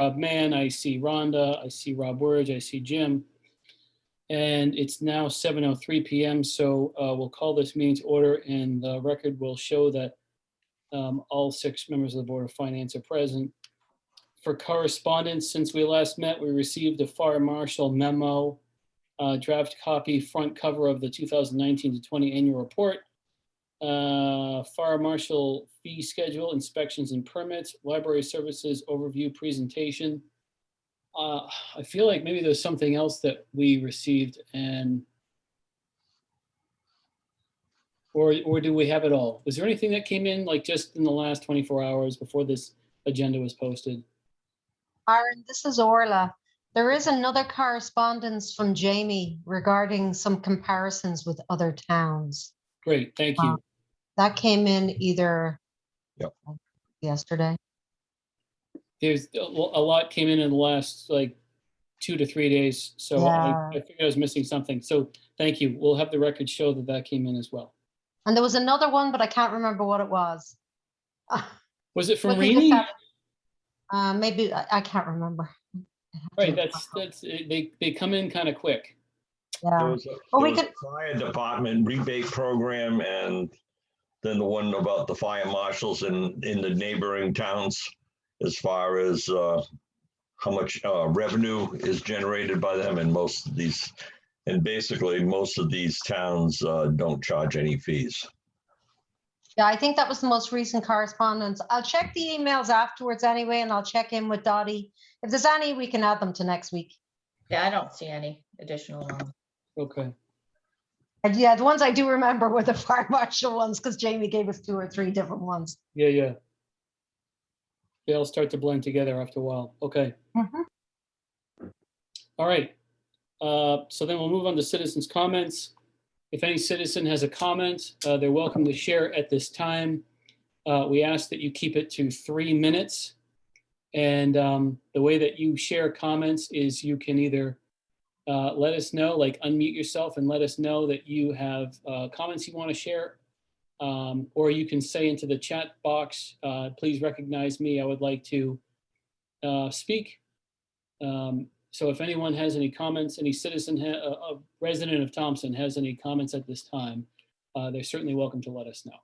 Rob Mann, I see Rhonda, I see Rob Wurge, I see Jim. And it's now 7:03 p.m., so we'll call this meeting to order, and the record will show that all 6 members of the Board of Finance are present. For correspondence, since we last met, we received a fire marshal memo, draft copy, front cover of the 2019 to 20 annual report, fire marshal fee schedule, inspections and permits, library services overview presentation. I feel like maybe there's something else that we received, and or do we have it all? Was there anything that came in like just in the last 24 hours before this agenda was posted? Aaron, this is Orla. There is another correspondence from Jamie regarding some comparisons with other towns. Great, thank you. That came in either Yep. yesterday. There's a lot came in the last like 2 to 3 days, so Yeah. I figured I was missing something. So thank you. We'll have the record show that that came in as well. And there was another one, but I can't remember what it was. Was it from We can just Rini? have- maybe I can't remember. Right, that's they come in kind of quick. There Yeah. was Well, we a fire department rebate program, and then the one about the fire marshals in the neighboring towns, as far as how much revenue is generated by them. And most of these, and basically most of these towns don't charge any fees. Yeah, I think that was the most recent correspondence. I'll check the emails afterwards anyway, and I'll check in with Dottie. If there's any, we can add them to next week. Yeah, I don't see any additional ones. Okay. And yeah, the ones I do remember were the fire marshal ones, because Jamie gave us 2 or 3 different ones. Yeah. They all start to blend together after a while. Okay. Mhm. All right. So then we'll move on to citizens' comments. If any citizen has a comment, they're welcome to share at this time. We ask that you keep it to 3 minutes. And the way that you share comments is you can either let us know, like unmute yourself and let us know that you have comments you want to share. Or you can say into the chat box, please recognize me, I would like to speak. So if anyone has any comments, any citizen, a resident of Thompson has any comments at this time, they're certainly welcome to let us know.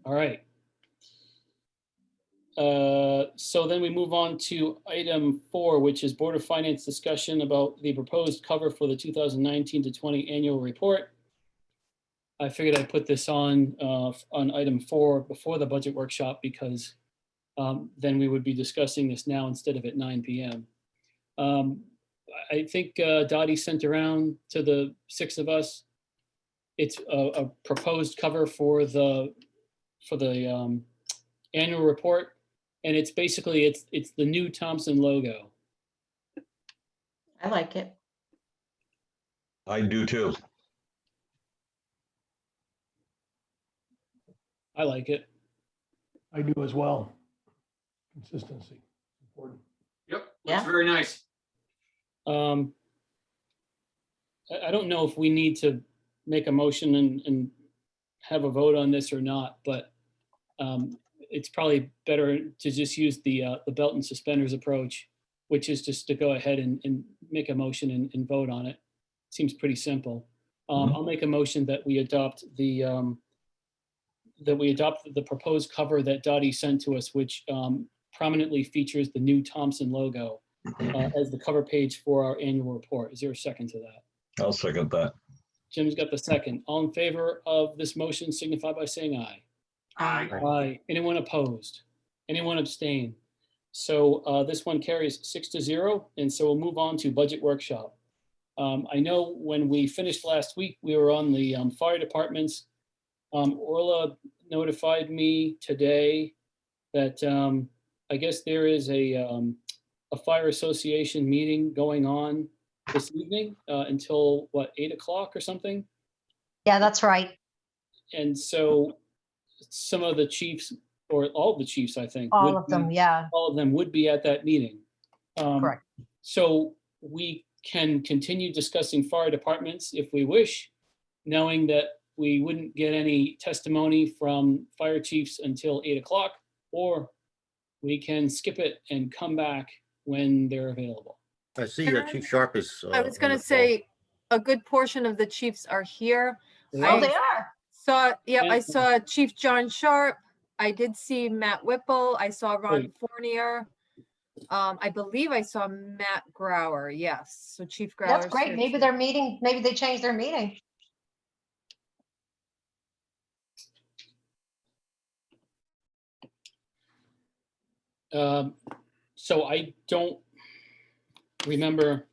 All right. So then we move on to item 4, which is Board of Finance discussion about the proposed cover for the 2019 to 20 annual report. I figured I'd put this on item 4 before the budget workshop, because then we would be discussing this now instead of at 9 p.m. I think Dottie sent around to the 6 of us. It's a proposed cover for the annual report, and it's basically it's the new Thompson logo. I like it. I do too. I like it. I do as well. Consistency, important. Yep, Yeah. looks very nice. I don't know if we need to make a motion and have a vote on this or not, but it's probably better to just use the belt and suspenders approach, which is just to go ahead and make a motion and vote on it. Seems pretty simple. I'll make a motion that we adopt the proposed cover that Dottie sent to us, which prominently features the new Thompson logo as the cover page for our annual report. Is there a second to that? I'll second that. Jim's got the second. All in favor of this motion signify by saying aye. Aye. Aye. Anyone opposed? Anyone abstain? So this one carries 6-0, and so we'll move on to budget workshop. I know when we finished last week, we were on the fire departments. Orla notified me today that I guess there is a fire association meeting going on this evening until what, 8 o'clock or something? Yeah, that's right. And so some of the chiefs, or all of the chiefs, I think. All would of them, be- yeah, All of them would be at that meeting. correct. So we can continue discussing fire departments if we wish, knowing that we wouldn't get any testimony from fire chiefs until 8 o'clock, or we can skip it and come back when they're available. I see Karen? Chief Sharp is. I was on gonna the phone. say, a good portion of the chiefs are here. Oh, they are. I saw Chief John Sharp. I did see Matt Whipple. I saw Ron Great. Fournier. I believe I saw Matt Grauer. Yes. So Chief Grauer. That's great. Maybe they're meeting, maybe they changed their meeting. So I don't remember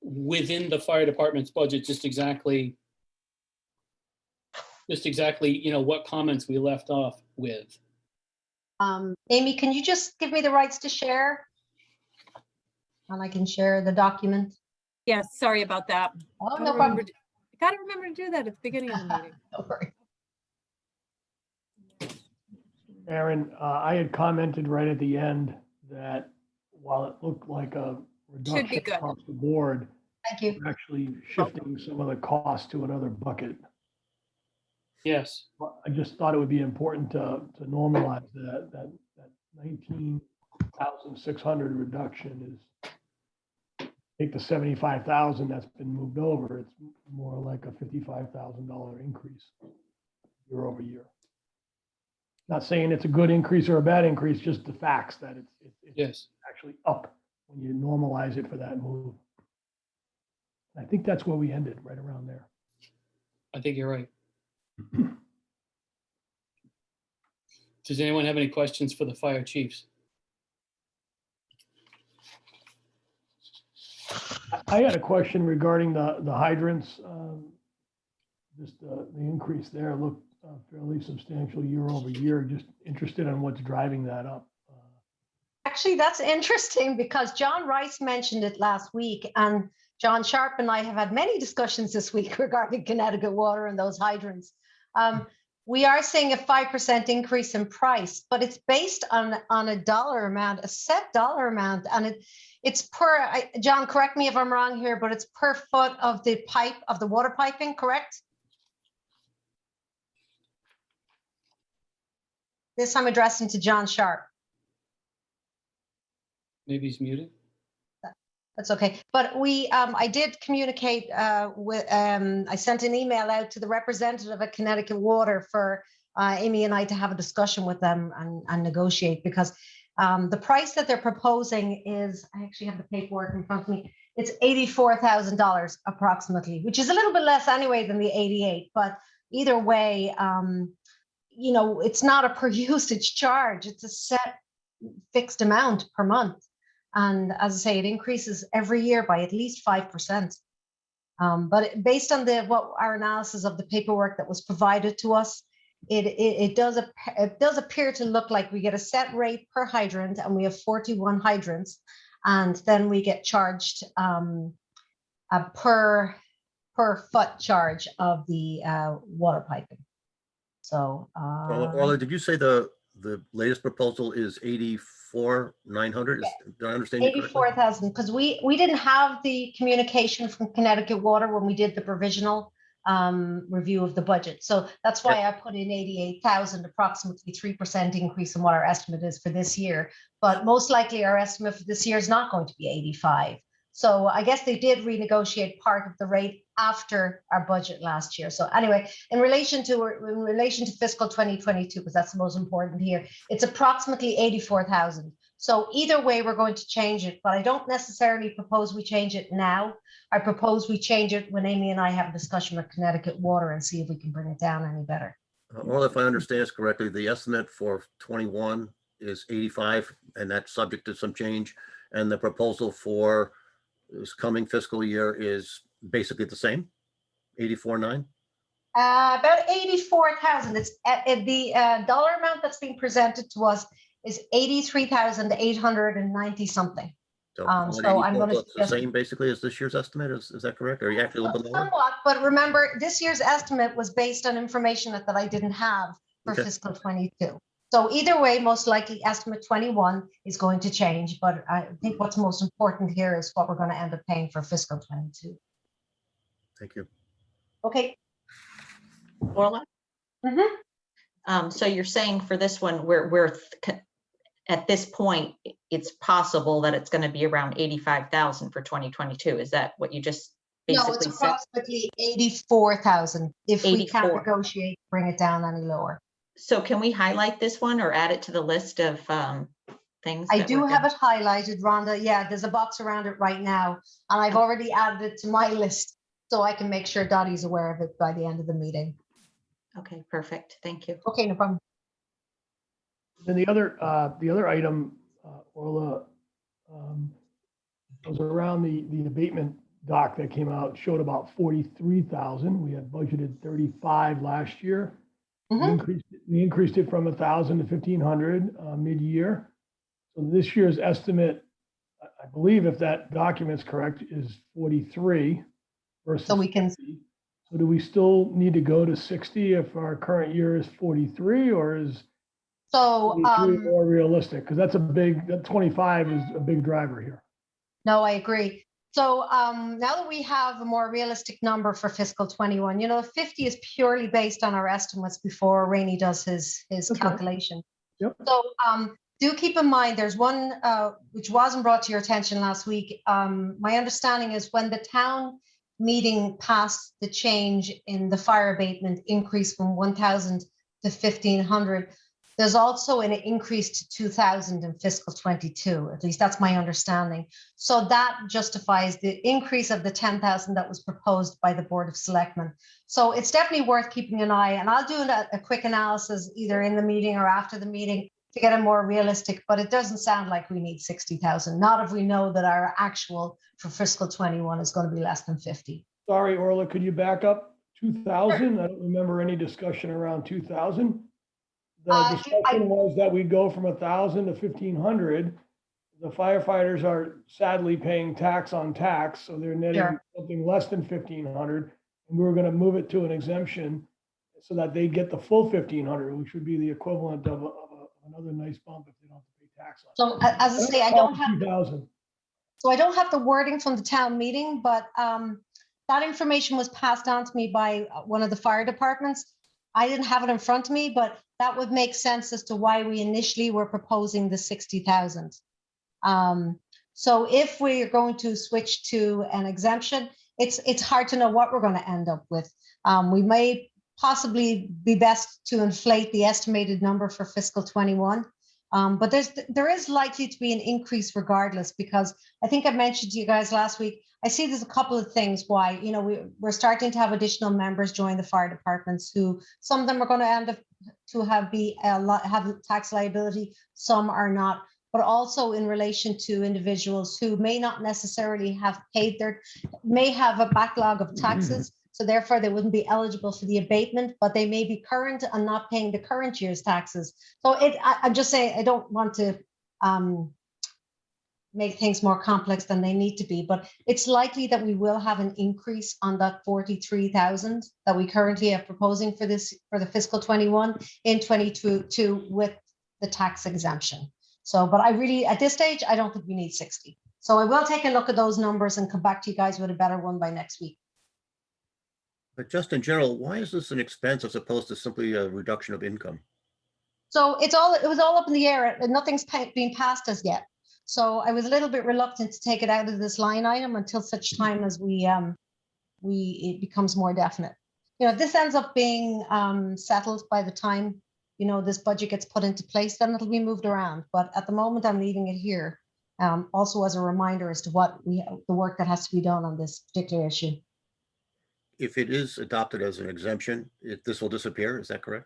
within the fire department's budget, just exactly, what comments we left off with. Amy, can you just give me the rights to share? And I can share the document. Yes, sorry about that. Oh, no problem. Gotta remember to do that at the beginning of the meeting. Don't worry. Aaron, I had commented right at the end that while it looked like a reduction good. across the board, Thank you. we're actually shifting some of the costs to another bucket. Yes, But I just thought it would be important to normalize that 19,600 reduction is, take the 75,000 that's been moved over, it's more like a $55,000 increase year over year. Not saying it's a good increase or a bad increase, just the facts that it's yes. actually up when you normalize it for that move. I think that's where we ended, right around there. I think you're right. Does anyone have any questions for the fire chiefs? I had a question regarding the hydrants. Just the increase there looked fairly substantial year over year. Just interested in what's driving that up. Actually, that's interesting because John Rice mentioned it last week, and John Sharp and I have had many discussions this week regarding Connecticut Water and those hydrants. We are seeing a 5% increase in price, but it's based on a dollar amount, a set dollar amount, and it's per, John, correct me if I'm wrong here, but it's per foot of the pipe, of the water piping, correct? This I'm addressing to John Sharp. Maybe he's muted. That's okay. But I did communicate with, I sent an email out to the representative at Connecticut Water for Amy and I to have a discussion with them and negotiate, because the price that they're proposing is, I actually have the paperwork in front of me, it's $84,000 approximately, which is a little bit less anyway than the 88, but either way, it's not a per usage charge, it's a set fixed amount per month. And as I say, it increases every year by at least 5%. But based on what our analysis of the paperwork that was provided to us, it does appear to look like we get a set rate per hydrant, and we have 41 hydrants, and then we get charged a per foot charge of the water piping. So, Orla, did you say the latest proposal is 84,900? Did I understand you correctly? 84,000, because we didn't have the communication from Connecticut Water when we did the provisional review of the budget. So that's why I put in 88,000, approximately 3% increase in what our estimate is for this year. But most likely our estimate for this year is not going to be 85. So I guess they did renegotiate part of the rate after our budget last year. So anyway, in relation to fiscal 2022, because that's the most important here, it's approximately 84,000. So either way, we're going to change it, but I don't necessarily propose we change it now. I propose we change it when Amy and I have a discussion with Connecticut Water and see if we can bring it down any better. Orla, if I understand this correctly, the estimate for 21 is 85, and that's subject to some change. And the proposal for this coming fiscal year is basically the same, 84.9? About 84,000. It's the dollar amount that's being presented to us is 83,890 something. So So I'm going to it's the same basically as this year's estimate. Is that correct? Or are you actually a little bit lower? somewhat, but remember, this year's estimate was based on information that I didn't have for Okay. fiscal 22. So either way, most likely estimate 21 is going to change, but I think what's most important here is what we're going to end up paying for fiscal 22. Thank you. Okay. Orla? Mhm. So you're saying for this one, at this point, it's possible that it's going to be around 85,000 for 2022. Is that what you just No, it's basically said? approximately 84,000. If we can't 84. negotiate, bring it down any lower. So can we highlight this one or add it to the list of things? I that do we're have gonna- it highlighted, Rhonda. Yeah, there's a box around it right now, and I've already added it to my list, so I can make sure Dottie's aware of it by the end of the meeting. Okay, perfect. Thank you. Okay, no problem. Then the other item, Orla, was around the abatement doc that came out, showed about 43,000. We had budgeted 35 last year. Mhm. We increased it from 1,000 to 1,500 mid-year. So this year's estimate, I believe if that document's correct, is 43 versus So we can- 50. So do we still need to go to 60 if our current year is 43, or is So, 43 more realistic? Because that 25 is a big driver here. no, I agree. So now that we have a more realistic number for fiscal 21, 50 is purely based on our estimates before Rainey does his Okay. calculation. Yep. So do keep in mind, there's one which wasn't brought to your attention last week. My understanding is when the town meeting passed the change in the fire abatement increase from 1,000 to 1,500, there's also an increase to 2,000 in fiscal 22. At least that's my understanding. So that justifies the increase of the 10,000 that was proposed by the Board of Selectmen. So it's definitely worth keeping an eye, and I'll do a quick analysis either in the meeting or after the meeting to get a more realistic, but it doesn't sound like we need 60,000. Not if we know that our actual for fiscal 21 is going to be less than 50. Sorry, Orla, could you back up 2,000? I don't remember any discussion around 2,000. The I- discussion was that we go from 1,000 to 1,500. The firefighters are sadly paying tax on tax, so they're netting Sure. something less than 1,500. And we were going to move it to an exemption so that they get the full 1,500, which would be the equivalent of another nice bump if they don't have to pay tax on it. So as I say, I don't have 2,000. So I don't have the wording from the town meeting, but that information was passed on to me by one of the fire departments. I didn't have it in front of me, but that would make sense as to why we initially were proposing the 60,000. So if we're going to switch to an exemption, it's hard to know what we're going to end up with. We may possibly be best to inflate the estimated number for fiscal 21. But there is likely to be an increase regardless, because I think I mentioned to you guys last week, I see there's a couple of things why, we're starting to have additional members join the fire departments who, some of them are going to end up to have tax liability, some are not, but also in relation to individuals who may not necessarily have may have a backlog of taxes. So therefore they wouldn't be eligible for the abatement, but they may be current and not paying the current year's taxes. So I'm just saying, I don't want to make things more complex than they need to be, but it's likely that we will have an increase on that 43,000 that we currently are proposing for the fiscal 21 in 22 with the tax exemption. So, but at this stage, I don't think we need 60. So I will take a look at those numbers and come back to you guys with a better one by next week. But just in general, why is this an expense as opposed to simply a reduction of income? So it was all up in the air and nothing's been passed as yet. So I was a little bit reluctant to take it out of this line item until such time as it becomes more definite. If this ends up being settled by the time, this budget gets put into place, then it'll be moved around. But at the moment, I'm leaving it here. Also as a reminder as to the work that has to be done on this particular issue. If it is adopted as an exemption, this will disappear, is that correct?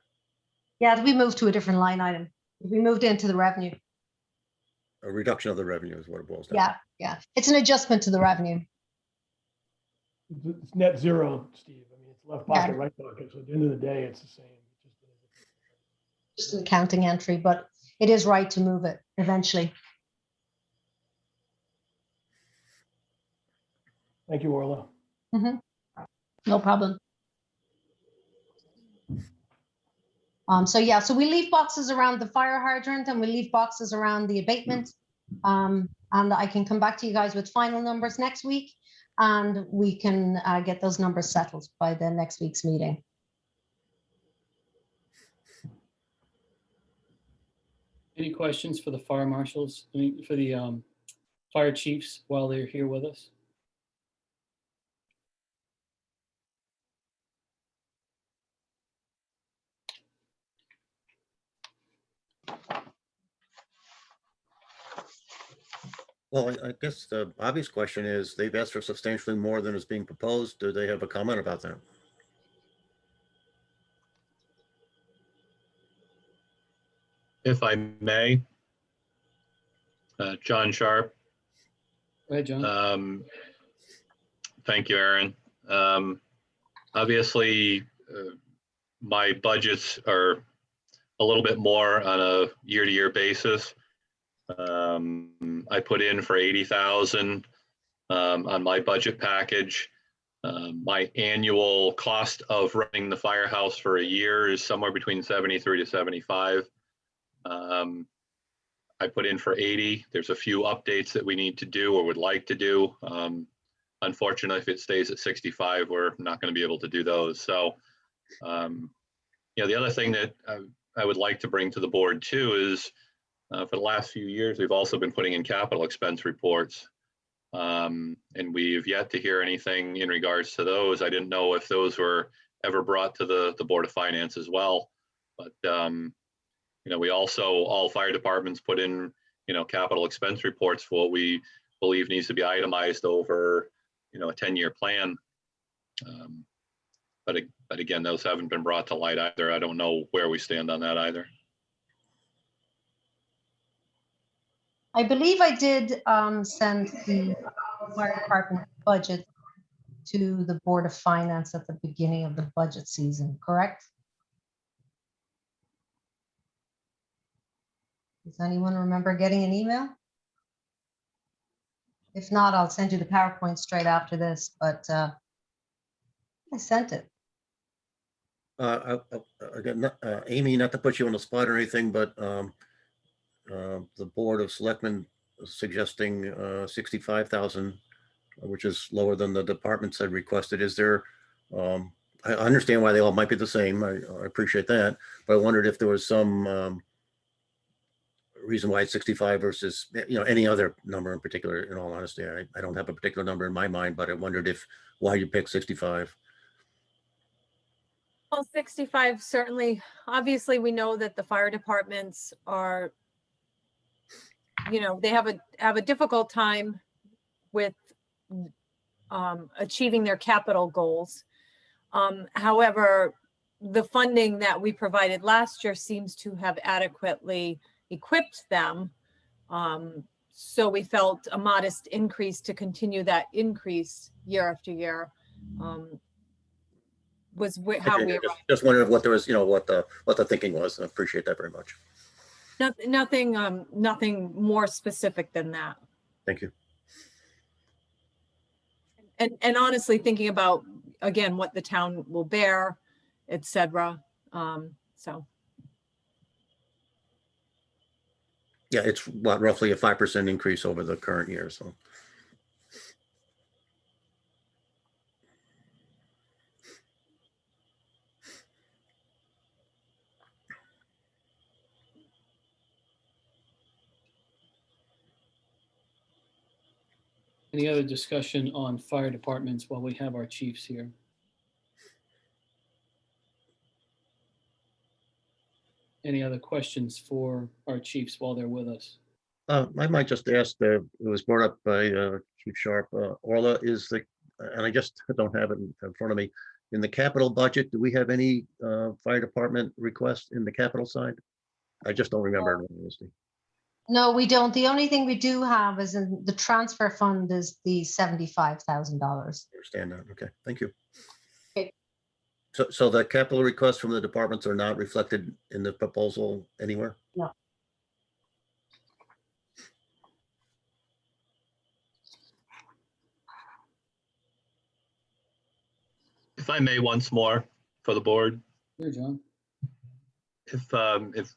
Yeah, it'll be moved to a different line item. It'll be moved into the revenue. A reduction of the revenue is what it boils down to. Yeah. It's an adjustment to the revenue. It's net zero, Steve. I mean, it's left pocket, right pocket. So at the end of the day, it's the same. Just an accounting entry, but it is right to move it eventually. Thank you, Orla. No problem. So we leave boxes around the fire hydrant and we leave boxes around the abatement. And I can come back to you guys with final numbers next week, and we can get those numbers settled by the next week's meeting. Any questions for the fire marshals, I mean, for the fire chiefs while they're here with us? Well, I guess the obvious question is, they've asked for substantially more than is being proposed. Do they have a comment about that? If I may, John Sharp. Go ahead, John. Thank you, Aaron. Obviously, my budgets are a little bit more on a year-to-year basis. I put in for 80,000 on my budget package. My annual cost of running the firehouse for a year is somewhere between 73 to 75. I put in for 80. There's a few updates that we need to do or would like to do. Unfortunately, if it stays at 65, we're not going to be able to do those. So, the other thing that I would like to bring to the board too is for the last few years, we've also been putting in capital expense reports. And we've yet to hear anything in regards to those. I didn't know if those were ever brought to the Board of Finance as well. But, we also, all fire departments put in, capital expense reports for what we believe needs to be itemized over, a 10-year plan. But again, those haven't been brought to light either. I don't know where we stand on that either. I believe I did send the fire department budget to the Board of Finance at the beginning of the budget season, correct? Does anyone remember getting an email? If not, I'll send you the PowerPoint straight after this, but I sent it. Again, Amy, not to put you on the spot or anything, but the Board of Selectmen is suggesting 65,000, which is lower than the departments had requested. Is there, I understand why they all might be the same. I appreciate that, but I wondered if there was some reason why it's 65 versus, any other number in particular. In all honesty, I don't have a particular number in my mind, but I wondered why you picked 65. Well, 65, certainly, obviously, we know that the fire departments are, they have a difficult time with achieving their capital goals. However, the funding that we provided last year seems to have adequately equipped them. So we felt a modest increase to continue that increase year after year. How Okay, we just wondered what there was, what the thinking was. I appreciate that very much. nothing more specific than that. Thank you. And honestly, thinking about, again, what the town will bear, et cetera. So. Yeah, it's roughly a 5% increase over the current year. So. Any other discussion on fire departments while we have our chiefs here? Any other questions for our chiefs while they're with us? I might just ask, it was brought up by Chief Sharp, Orla, and I just don't have it in front of me. In the capital budget, do we have any fire department requests in the capital side? I just don't remember. No, we don't. The only thing we do have is in the transfer fund is the $75,000. Understand that. Okay, thank you. Okay. So the capital requests from the departments are not reflected in the proposal anywhere? No. If I may, once more for the board, Here, John. if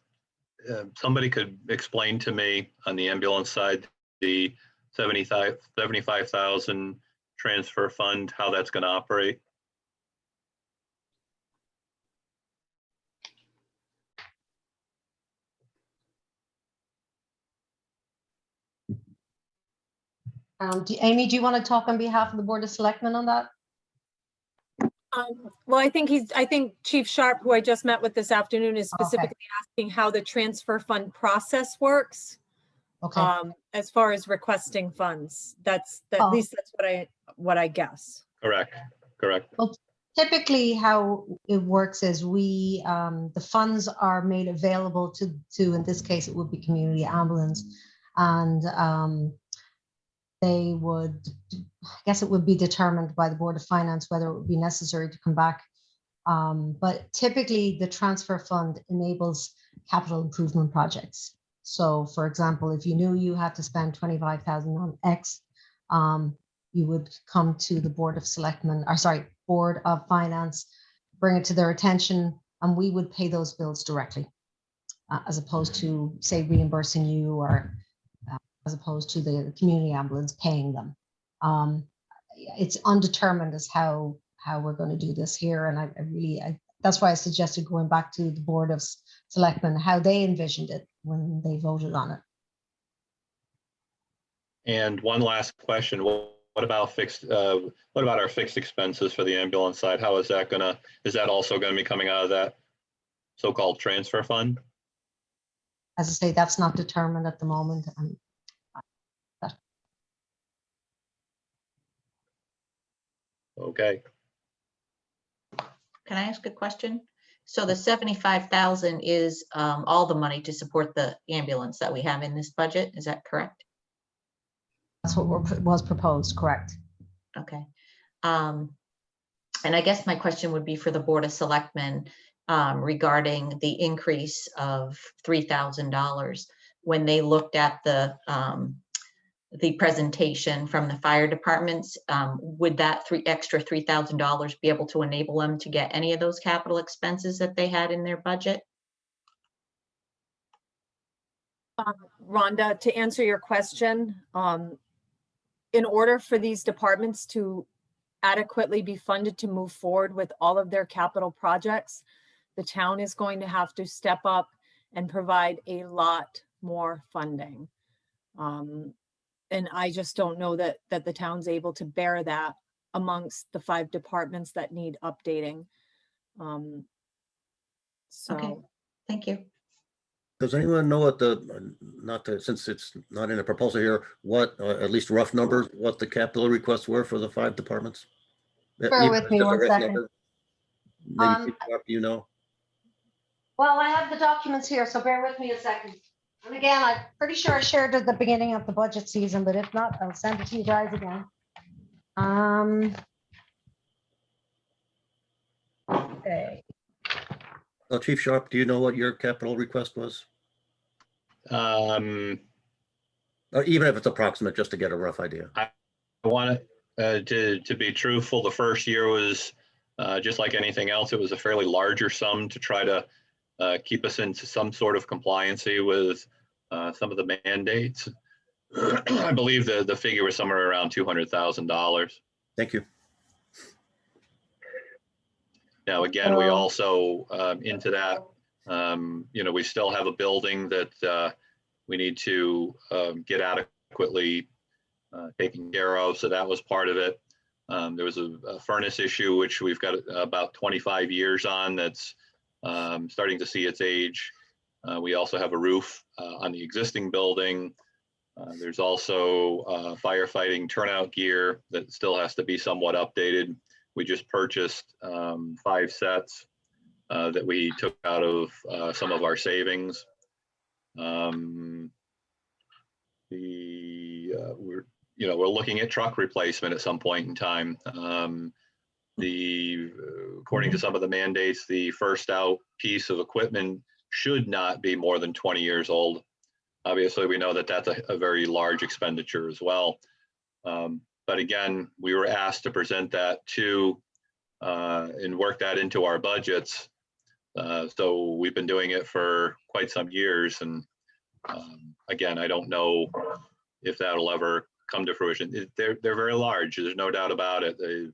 somebody could explain to me on the ambulance side, the 75,000 transfer fund, how that's going to operate. Amy, do you want to talk on behalf of the Board of Selectmen on that? Well, I think Chief Sharp, who I just met with this afternoon, is specifically asking how the transfer fund process works. Okay. As far as requesting funds. At Oh. least that's what I guess. Correct, correct. Well, typically how it works is the funds are made available to, in this case, it would be community ambulance. And they would, I guess it would be determined by the Board of Finance whether it would be necessary to come back. But typically the transfer fund enables capital improvement projects. So for example, if you knew you had to spend 25,000 on X, you would come to the Board of Selectmen, or sorry, Board of Finance, bring it to their attention, and we would pay those bills directly, as opposed to, say, reimbursing you, or as opposed to the community ambulance paying them. It's undetermined as how we're going to do this here, and that's why I suggested going back to the Board of Selectmen, how they envisioned it when they voted on it. And one last question, what about our fixed expenses for the ambulance side? How is that is that also gonna be coming out of that so-called transfer fund? As I say, that's not determined at the moment. Okay, Can I ask a question? So the 75,000 is all the money to support the ambulance that we have in this budget, is that correct? That's what was proposed, correct? Okay. And I guess my question would be for the Board of Selectmen regarding the increase of $3,000. When they looked at the presentation from the fire departments, would that extra $3,000 be able to enable them to get any of those capital expenses that they had in their budget? Rhonda, to answer your question, in order for these departments to adequately be funded to move forward with all of their capital projects, the town is going to have to step up and provide a lot more funding. And I just don't know that the town's able to bear that amongst the 5 departments that need updating. Okay, thank you. Does anyone know what since it's not in a proposal here, what, at least rough numbers, what the capital requests were for the 5 departments? Bear with me Just a 1 rough second. number. Maybe you know. Well, I have the documents here, so bear with me a second. And again, I'm pretty sure I shared it at the beginning of the budget season, but if not, I'll send it to you guys again. Okay. Well, Chief Sharp, do you know what your capital request was? Or even if it's approximate, just to get a rough idea. I want to be truthful, the first year was just like anything else, it was a fairly larger sum to try to keep us into some sort of compliancy with some of the mandates. I believe the figure was somewhere around $200,000. Thank you. Now, again, we also, into that, we still have a building that we need to get adequately taken care of. So that was part of it. There was a furnace issue, which we've got about 25 years on, that's starting to see its age. We also have a roof on the existing building. There's also firefighting turnout gear that still has to be somewhat updated. We just purchased 5 sets that we took out of some of our savings. We're looking at truck replacement at some point in time. According to some of the mandates, the first out piece of equipment should not be more than 20 years old. Obviously, we know that that's a very large expenditure as well. But again, we were asked to present that and work that into our budgets. So we've been doing it for quite some years. And again, I don't know if that'll ever come to fruition. They're very large. There's no doubt about it. The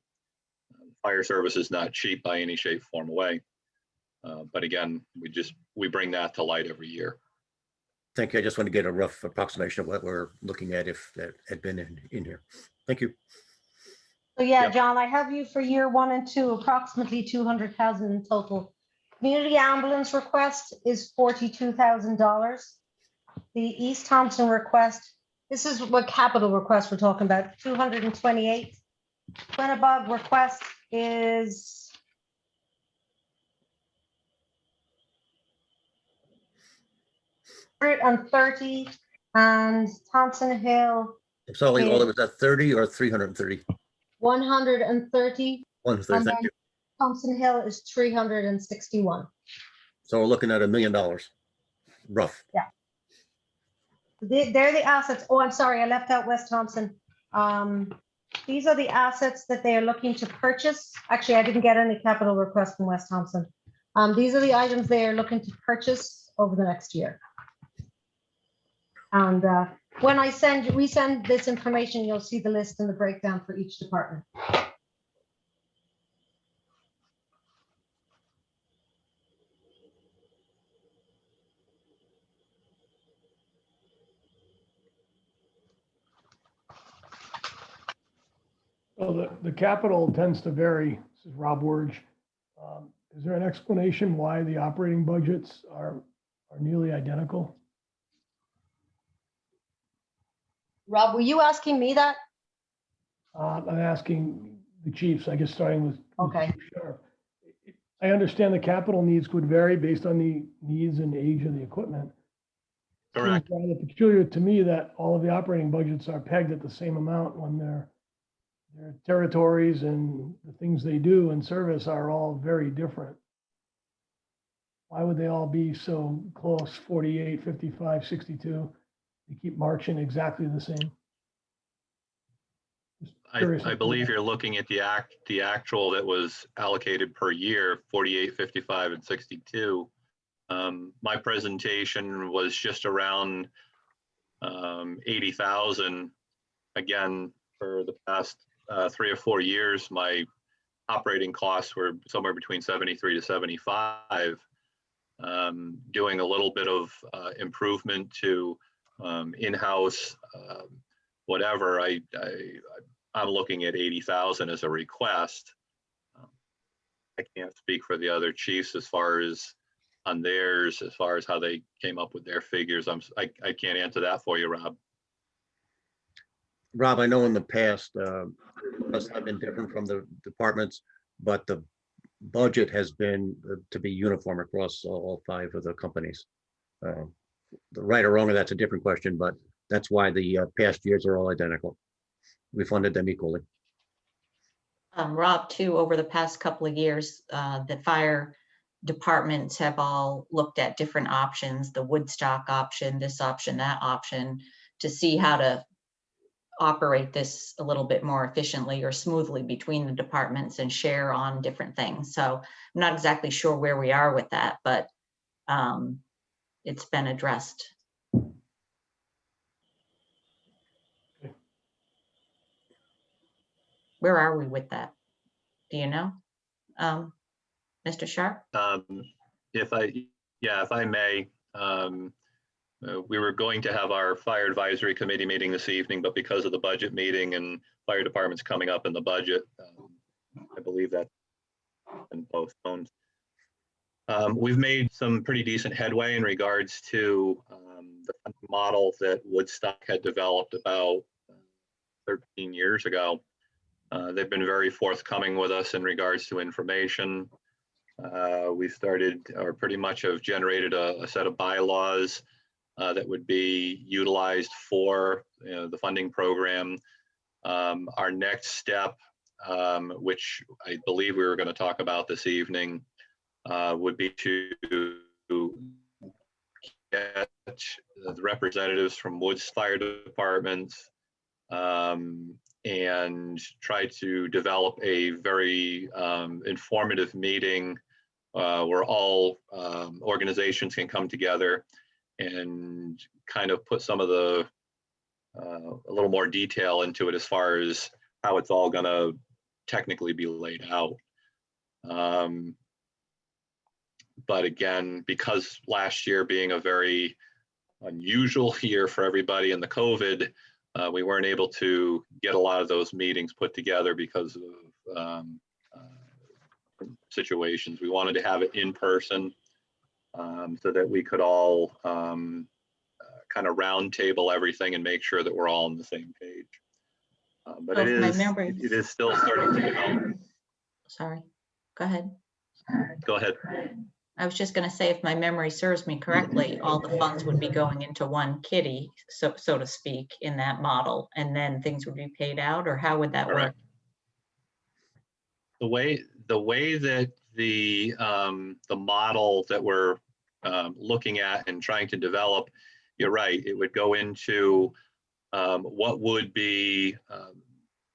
fire service is not cheap by any shape, form, or way. But again, we bring that to light every year. Thank you. I just want to get a rough approximation of what we're looking at if that had been in here. Thank you. So yeah, Yep. John, I have you for year 1 and 2, approximately 200,000 in total. Community ambulance request is $42,000. The East Thompson request, this is what capital request we're talking about, 228. Quinnebog request is $130, and Thompson Hill, Sorry, all of it, that 30 or 330? 130, 130, and thank then you. Thompson Hill is 361. So we're looking at $1 million, rough. They're the assets. Oh, I'm sorry, I left out West Thompson. These are the assets that they are looking to purchase. Actually, I didn't get any capital requests from West Thompson. These are the items they are looking to purchase over the next year. And when we send this information, you'll see the list and the breakdown for each department. So the capital tends to vary. This is Rob Wurge. Is there an explanation why the operating budgets are nearly identical? Rob, were you asking me that? I'm asking the chiefs, I guess, starting with Okay. Chief Sharp. I understand the capital needs could vary based on the needs and age of the equipment. Correct. Seems rather peculiar to me that all of the operating budgets are pegged at the same amount when their territories and the things they do and service are all very different. Why would they all be so close, 48, 55, 62? They keep marching exactly the same. Just curious I as to believe why. you're looking at the actual that was allocated per year, 48, 55, and 62. My presentation was just around 80,000. Again, for the past 3 or 4 years, my operating costs were somewhere between 73 to 75. Doing a little bit of improvement to in-house whatever, I'm looking at 80,000 as a request. I can't speak for the other chiefs as far as on theirs, as far as how they came up with their figures. I can't answer that for you, Rob. Rob, I know in the past, must have been different from the departments, but the budget has been to be uniform across all 5 of the companies. The right or wrong, that's a different question, but that's why the past years are all identical. We funded them equally. Rob, too, over the past couple of years, the fire departments have all looked at different options, the Woodstock option, this option, that option, to see how to operate this a little bit more efficiently or smoothly between the departments and share on different things. So I'm not exactly sure where we are with that, but it's been addressed. Where are we with that? Do you know, Mr. Sharp? If I may, we were going to have our fire advisory committee meeting this evening, but because of the budget meeting and fire departments coming up in the budget, I believe that's been postponed. We've made some pretty decent headway in regards to the model that Woodstock had developed about 13 years ago. They've been very forthcoming with us in regards to information. We started, or pretty much have generated a set of bylaws that would be utilized for the funding program. Our next step, which I believe we were going to talk about this evening, would be to get the representatives from Woods Fire Departments and try to develop a very informative meeting where all organizations can come together and kind of put some of the a little more detail into it as far as how it's all going to technically be laid out. But again, because last year being a very unusual year for everybody in the COVID, we weren't able to get a lot of those meetings put together because of situations. We wanted to have it in person so that we could all kind of round table everything and make sure that we're all on the same page. But So it if my is, memory- it is still starting to develop. Sorry, go ahead. Go ahead. I was just going to say, if my memory serves me correctly, all the funds would be going into one kitty, so to speak, in that model, and then things would be paid out, or how would that work? Correct. The way that the model that we're looking at and trying to develop, you're right, it would go into what would be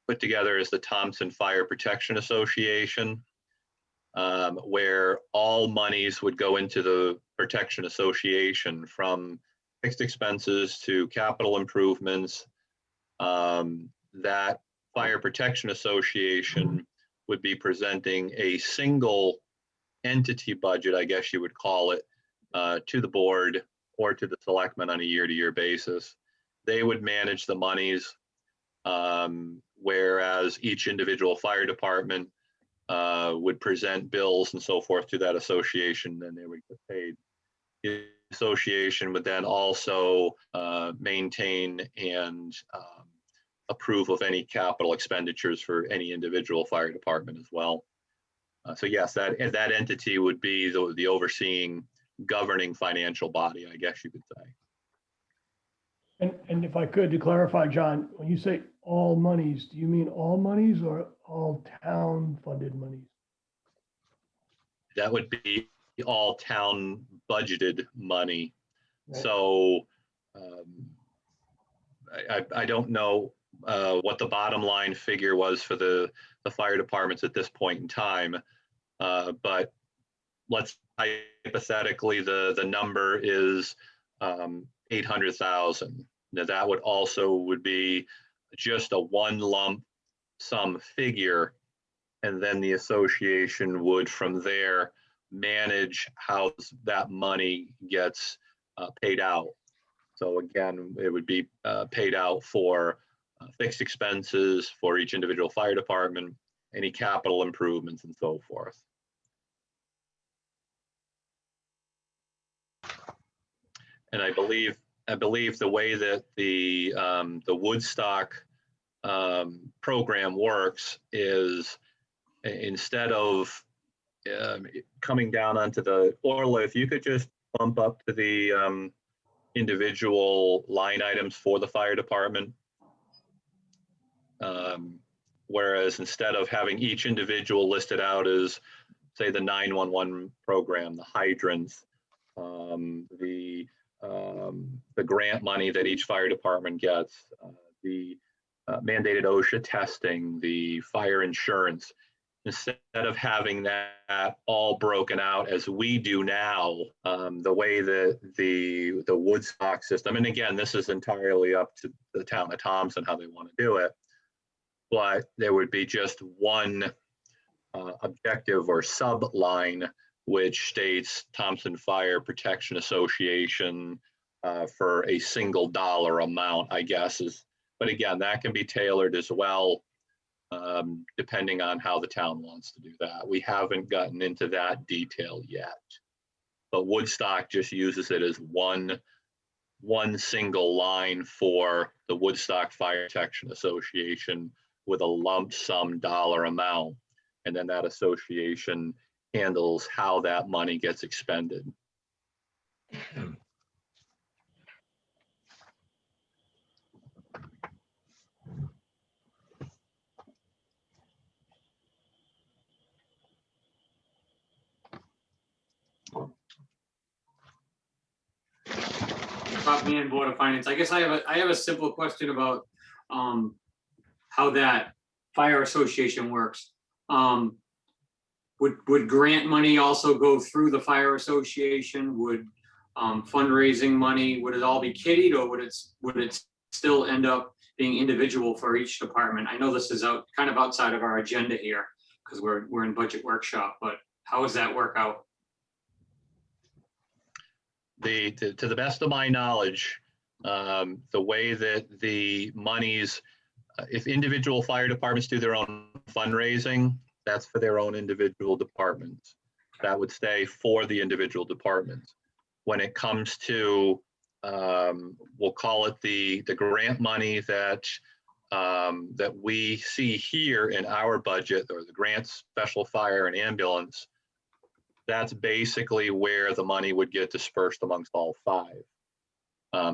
put together as the Thompson Fire Protection Association, where all monies would go into the Protection Association, from fixed expenses to capital improvements. That Fire Protection Association would be presenting a single entity budget, I guess you would call it, to the board or to the selectmen on a year-to-year basis. They would manage the monies, whereas each individual fire department would present bills and so forth to that association, and they would get paid. The association would then also maintain and approve of any capital expenditures for any individual fire department as well. So yes, that entity would be the overseeing governing financial body, I guess you could say. And if I could, to clarify, John, when you say all monies, do you mean all monies or all town funded monies? That would be all town budgeted money. Right. So I don't know what the bottom line figure was for the fire departments at this point in time, but let's hypothetically the number is 800,000. Now that would be just a one lump sum figure, and then the association would from there manage how that money gets paid out. So again, it would be paid out for fixed expenses for each individual fire department, any capital improvements and so forth. And I believe the way that the Woodstock program works is, instead of coming down onto the, Orla, if you could just bump up to the individual line items for the fire department. Whereas instead of having each individual listed out as, say, the 911 program, the hydrants, the grant money that each fire department gets, the mandated OSHA testing, the fire insurance, instead of having that all broken out as we do now, the way that the Woodstock system, and again, this is entirely up to the town of Thompson how they want to do it, but there would be just one objective or sub-line which states Thompson Fire Protection Association for a single dollar amount, I guess is, but again, that can be tailored as well, depending on how the town wants to do that. We haven't gotten into that detail yet, but Woodstock just uses it as one single line for the Woodstock Fire Protection Association with a lump sum dollar amount. And then that association handles how that money gets expended. Bob Mann, Board of Finance. I guess I have a simple question about how that fire association works. Would grant money also go through the fire association? Would fundraising money, would it all be kittied, or would it still end up being individual for each department? I know this is kind of outside of our agenda here because we're in budget workshop, but how does that work out? to the best of my knowledge, the way that the monies, if individual fire departments do their own fundraising, that's for their own individual departments. That would stay for the individual departments. When it comes to, we'll call it the grant money that that we see here in our budget, or the grants, special fire and ambulance, that's basically where the money would get dispersed amongst all five.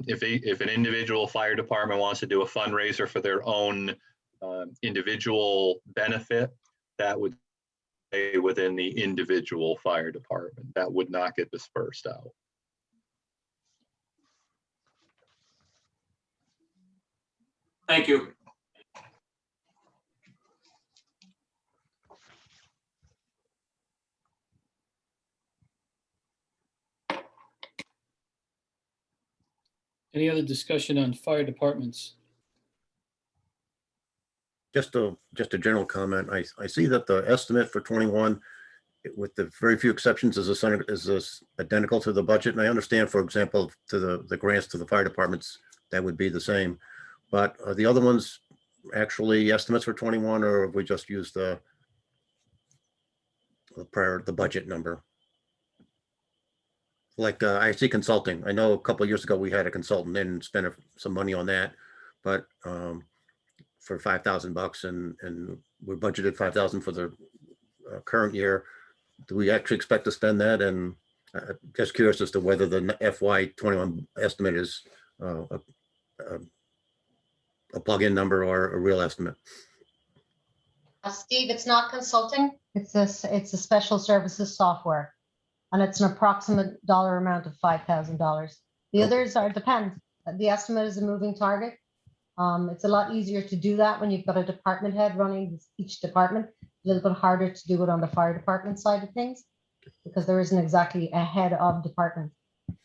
If an individual fire department wants to do a fundraiser for their own individual benefit, that would stay within the individual fire department. That would not get dispersed out. Thank you. Any other discussion on fire departments? Just a general comment. I see that the estimate for 21, with the very few exceptions, is identical to the budget. And I understand, for example, to the grants to the fire departments, that would be the same. But are the other ones actually estimates for 21, or have we just used the budget number? Like I see consulting. I know a couple of years ago we had a consultant and spent some money on that, but for $5,000, and we budgeted 5,000 for the current year. Do we actually expect to spend that? And just curious as to whether the FY21 estimate is a plug-in number or a real estimate. Steve, it's not consulting. It's a special services software, and it's an approximate dollar amount of $5,000. The others depend. The estimate is a moving target. It's a lot easier to do that when you've got a department head running each department. A little bit harder to do it on the fire department side of things, because there isn't exactly a head of department.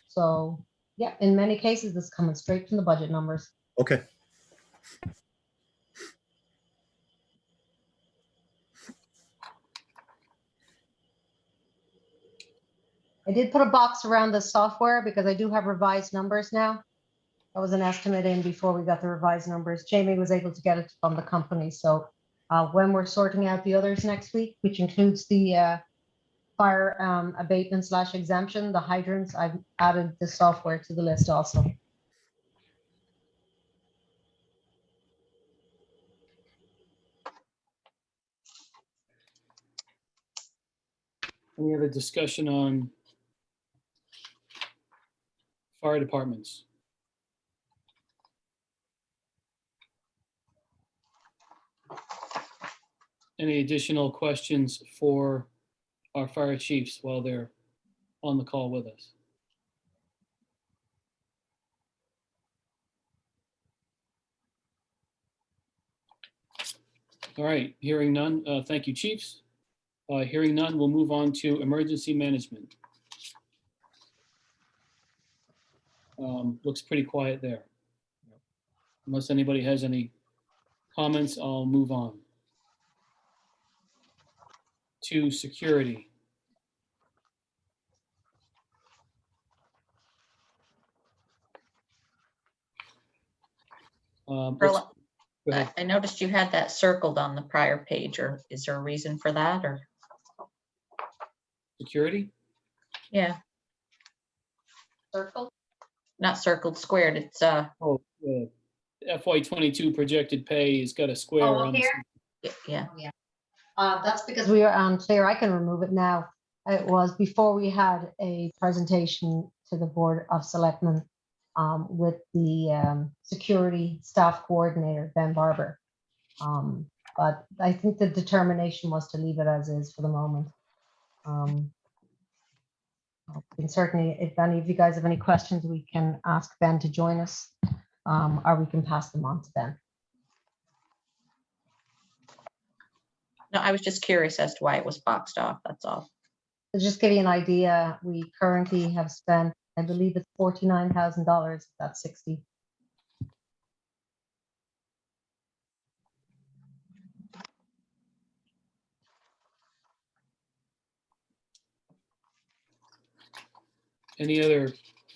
So yeah, in many cases, it's coming straight from the budget numbers. Okay. I did put a box around the software because I do have revised numbers now. That was an estimate in before we got the revised numbers. Jamie was able to get it from the company. So when we're sorting out the others next week, which includes the fire abatement / exemption, the hydrants, I've added the software to the list also. Any other discussion on fire departments? Any additional questions for our fire chiefs while they're on the call with us? All right, hearing none. Thank you, chiefs. Hearing none, we'll move on to emergency management. Looks pretty quiet there. Unless anybody has any comments, I'll move on to security. Perla, Go ahead. I noticed you had that circled on the prior page, or is there a reason for that, or? Security? Yeah. Circle? Not circled, squared. It's Oh, FY22 projected pay has got a square Oh, up on the here? yeah. That's because we are unclear. I can remove it now. It was before we had a presentation to the Board of Selectmen with the security staff coordinator, Ben Barber. But I think the determination was to leave it as is for the moment. And certainly, if any of you guys have any questions, we can ask Ben to join us, or we can pass them on to Ben. No, I was just curious as to why it was boxed off, that's all. To just give you an idea, we currently have spent, I believe it's $49,000, that's 60. Any other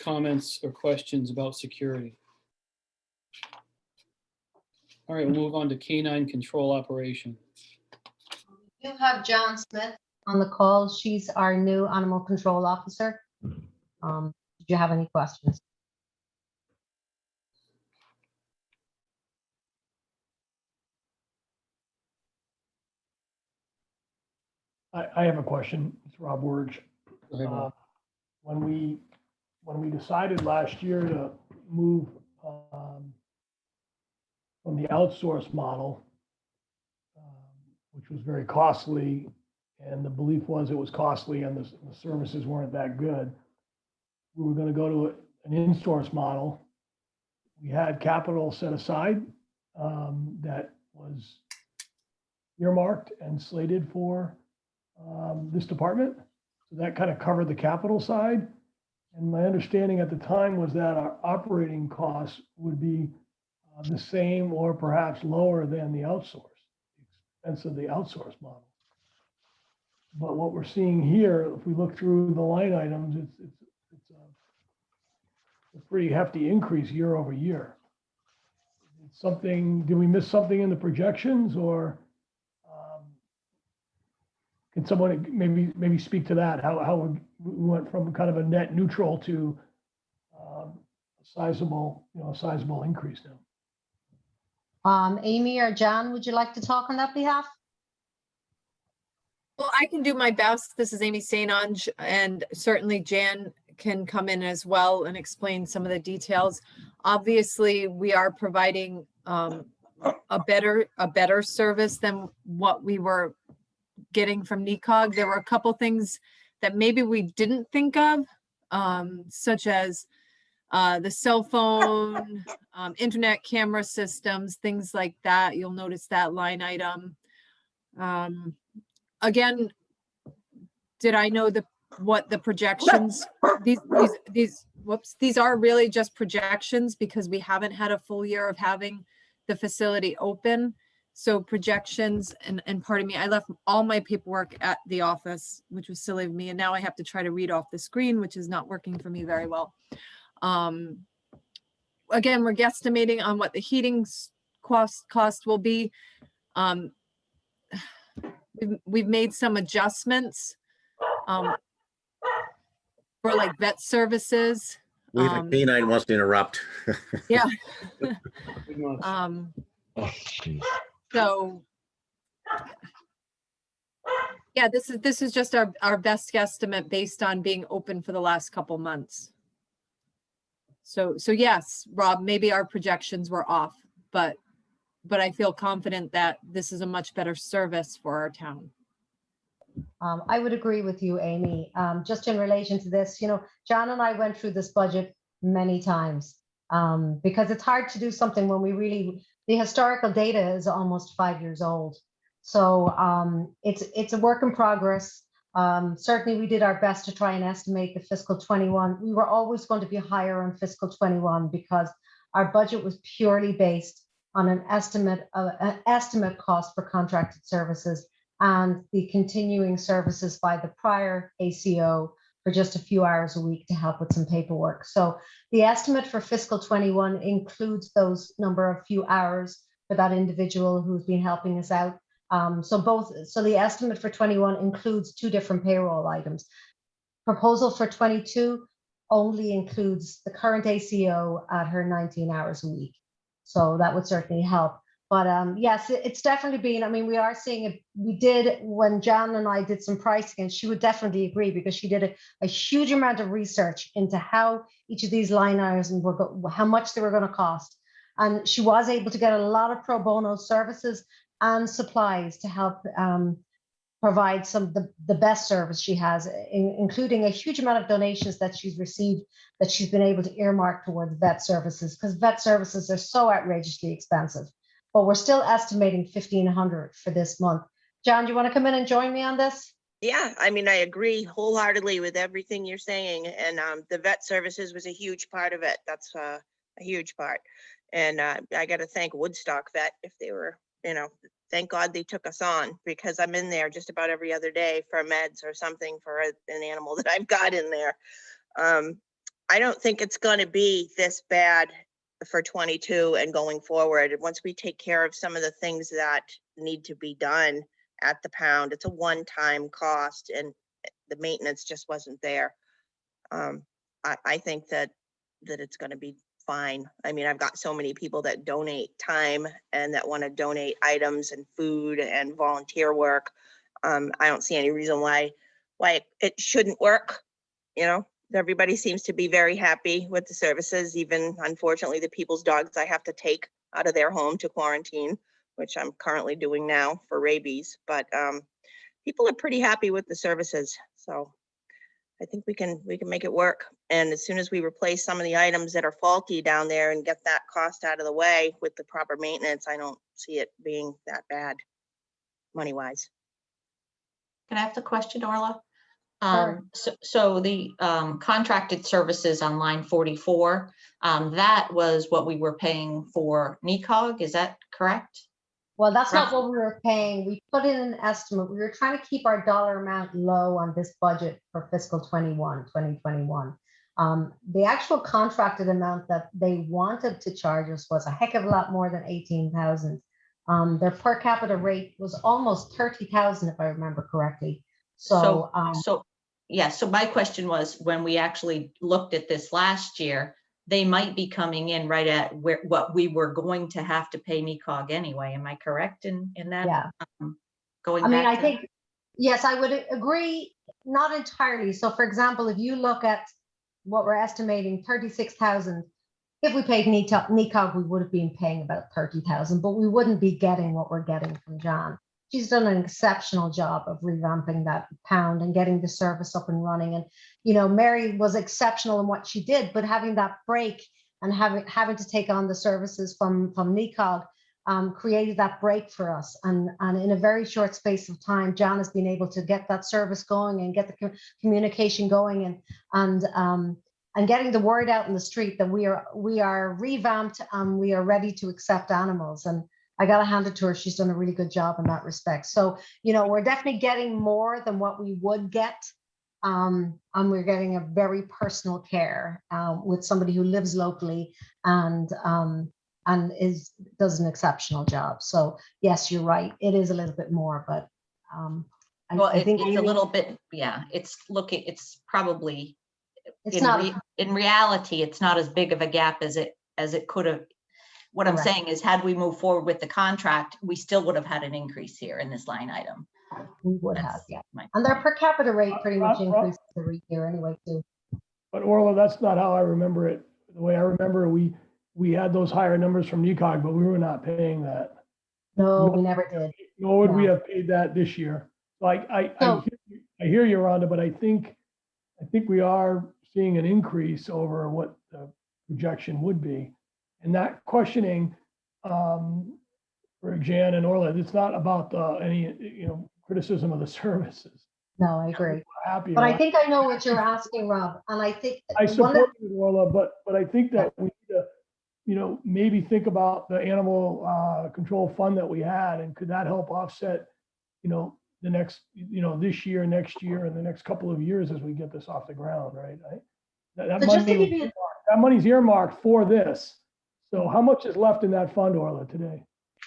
comments or questions about security? All right, we'll move on to canine control operation. We do have John Smith on the call. She's our new animal control officer. Did you have any questions? I have a question. It's Rob Werge. Go ahead, Rob. When we decided last year to move from the outsource model, which was very costly, and the belief was it was costly and the services weren't that good, we were going to go to an in-source model. We had capital set aside that was earmarked and slated for this department. So that kind of covered the capital side. And my understanding at the time was that our operating costs would be the same or perhaps lower than the outsource, the expense of the outsource model. But what we're seeing here, if we look through the line items, it's a pretty hefty increase year over year. It's something, did we miss something in the projections, or can someone maybe speak to that? How we went from kind of a net neutral to a sizable increase now. Amy or John, would you like to talk on that behalf? Well, I can do my best. This is Amy St. Onge, and certainly Jan can come in as well and explain some of the details. Obviously, we are providing a better service than what we were getting from NECOG. There were a couple things that maybe we didn't think of, such as the cell phone, internet camera systems, things like that. You'll notice that line item. Again, did I know what the projections? These are really just projections because we haven't had a full year of having the facility open. So projections, and pardon me, I left all my paperwork at the office, which was silly of me. And now I have to try to read off the screen, which is not working for me very well. Again, we're guesstimating on what the heating cost will be. We've made some adjustments for like vet services. Canine wants to interrupt. Yeah. Pretty much. Oh, geez. So yeah, this is just our best guesstimate based on being open for the last couple months. So yes, Rob, maybe our projections were off, but I feel confident that this is a much better service for our town. I would agree with you, Amy. Just in relation to this, John and I went through this budget many times because it's hard to do something when the historical data is almost 5 years old. So it's a work in progress. Certainly we did our best to try and estimate the fiscal 21. We were always going to be higher on fiscal 21 because our budget was purely based on an estimate cost for contracted services and the continuing services by the prior ACO for just a few hours a week to help with some paperwork. So the estimate for fiscal 21 includes those number of few hours for that individual who's been helping us out. So the estimate for 21 includes two different payroll items. Proposal for 22 only includes the current ACO at her 19 hours a week. So that would certainly help. But yes, it's definitely been, we are seeing it. We did, when Jan and I did some pricing, and she would definitely agree because she did a huge amount of research into how each of these line items how much they were going to cost. And she was able to get a lot of pro bono services and supplies to help provide some of the best service she has, including a huge amount of donations that she's received that she's been able to earmark towards vet services, because vet services are so outrageously expensive. But we're still estimating $1,500 for this month. John, do you want to come in and join me on this? Yeah, I agree wholeheartedly with everything you're saying. And the vet services was a huge part of it. That's a huge part. And I got to thank Woodstock Vet if they were, thank God they took us on, because I'm in there just about every other day for meds or something for an animal that I've got in there. I don't think it's going to be this bad for 22 and going forward. Once we take care of some of the things that need to be done at the pound, it's a one-time cost and the maintenance just wasn't there. I think that it's going to be fine. I mean, I've got so many people that donate time and that want to donate items and food and volunteer work. I don't see any reason why it shouldn't work. You know, everybody seems to be very happy with the services, even unfortunately the people's dogs I have to take out of their home to quarantine, which I'm currently doing now for rabies. But people are pretty happy with the services. So I think we can make it work. And as soon as we replace some of the items that are faulty down there and get that cost out of the way with the proper maintenance, I don't see it being that bad money-wise. Can I ask a question, Orla? Sure. So the contracted services on line 44, that was what we were paying for NECOG, is that correct? Well, that's not what we were paying. We put in an estimate. We were trying to keep our dollar amount low on this budget for fiscal 2021. The actual contracted amount that they wanted to charge us was a heck of a lot more than 18,000. Their per capita rate was almost 30,000, if I remember correctly. So my question was, when we actually looked at this last year, they might be coming in right at what we were going to have to pay NECOG anyway. Am I correct in that? Yeah. I think, yes, I would agree, not entirely. So for example, if you look at what we're estimating, 36,000, if we paid NECOG, we would have been paying about 30,000, but we wouldn't be getting what we're getting from Jan. She's done an exceptional job of revamping that pound and getting the service up and running. And, you know, Mary was exceptional in what she did, but having that break and having to take on the services from NECOG created that break for us. And in a very short space of time, Jan has been able to get that service going and get the communication going and getting the word out in the street that we are revamped and we are ready to accept animals. And I got to hand it to her. She's done a really good job in that respect. So, you know, we're definitely getting more than what we would get. And we're getting a very personal care with somebody who lives locally and does an exceptional job. So yes, you're right. It is a little bit more, but I think it's a little bit, yeah, it's probably, in reality, it's not as big of a gap as it could have. What I'm saying is, had we moved forward with the contract, we still would have had an increase here in this line item. We would have, yeah. And their per capita rate pretty much increases every year anyway, too. But Orla, that's not how I remember it. The way I remember, we had those higher numbers from NECOG, but we were not paying that. No, we never did. Nor would we have paid that this year. So I hear you, Rhonda, but I think we are seeing an increase over what the projection would be. And that questioning for Jan and Orla, it's not about any criticism of the services. No, I agree. Happy, but I think I know what you're asking, Rob. And I think I support you, Orla, but I think that we need to, maybe think about the animal control fund that we had, and could that help offset, the next, this year, next year, and the next couple of years as we get this off the ground, right? That money's earmarked for this. So how much is left in that fund, Orla, today?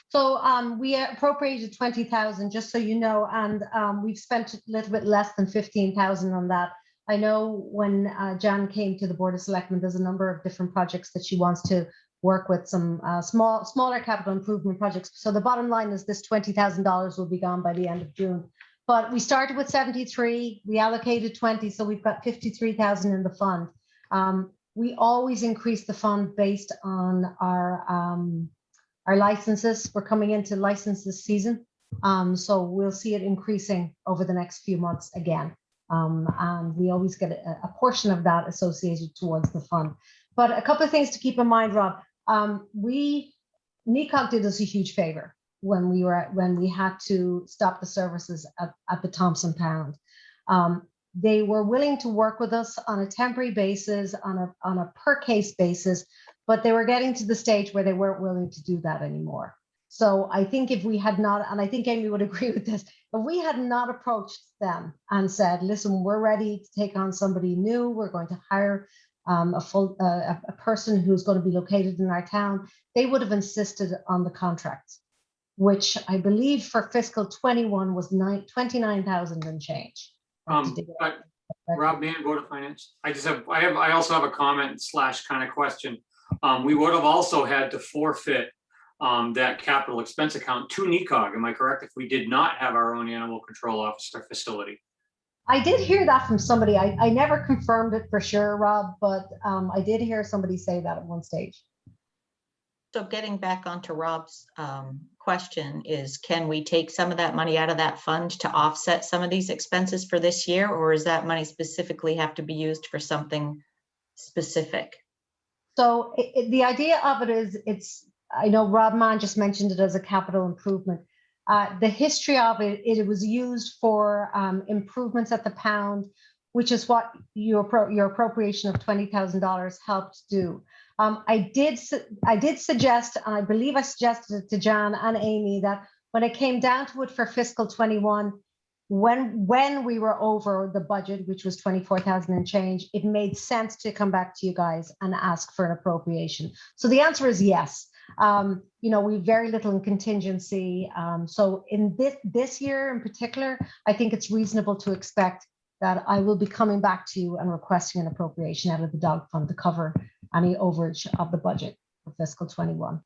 So we appropriated 20,000, just so you know, and we've spent a little bit less than 15,000 on that. I know when Jan came to the Board of Selectmen, there's a number of different projects that she wants to work with, some smaller capital improvement projects. So the bottom line is this $20,000 will be gone by the end of June. But we started with 73, we allocated 20, so we've got 53,000 in the fund. We always increase the fund based on our licenses. We're coming into licenses season. So we'll see it increasing over the next few months again. And we always get a portion of that associated towards the fund. But a couple of things to keep in mind, Rob. NECOG did us a huge favor when we had to stop the services at the Thompson Pound. They were willing to work with us on a temporary basis, on a per case basis, but they were getting to the stage where they weren't willing to do that anymore. So I think if we had not, and I think Amy would agree with this, if we had not approached them and said, listen, we're ready to take on somebody new, we're going to hire a person who's going to be located in our town, they would have insisted on the contract, which I believe for fiscal 21 was 29,000 and change. But Rob Mann, Board of Finance. I also have a comment / kind of question. We would have also had to forfeit that capital expense account to NECOG. Am I correct? If we did not have our own animal control officer facility. I did hear that from somebody. I never confirmed it for sure, Rob, but I did hear somebody say that at one stage. So getting back onto Rob's question is, can we take some of that money out of that fund to offset some of these expenses for this year? Or is that money specifically have to be used for something specific? So the idea of it is, I know Rob Mann just mentioned it as a capital improvement. The history of it, it was used for improvements at the pound, which is what your appropriation of $20,000 helped do. I did suggest, and I believe I suggested it to John and Amy, that when it came down to it for fiscal 21, when we were over the budget, which was 24,000 and change, it made sense to come back to you guys and ask for an appropriation. So the answer is yes. We have very little in contingency. So in this year in particular, I think it's reasonable to expect that I will be coming back to you and requesting an appropriation out of the dog fund to cover any overage of the budget for fiscal 21.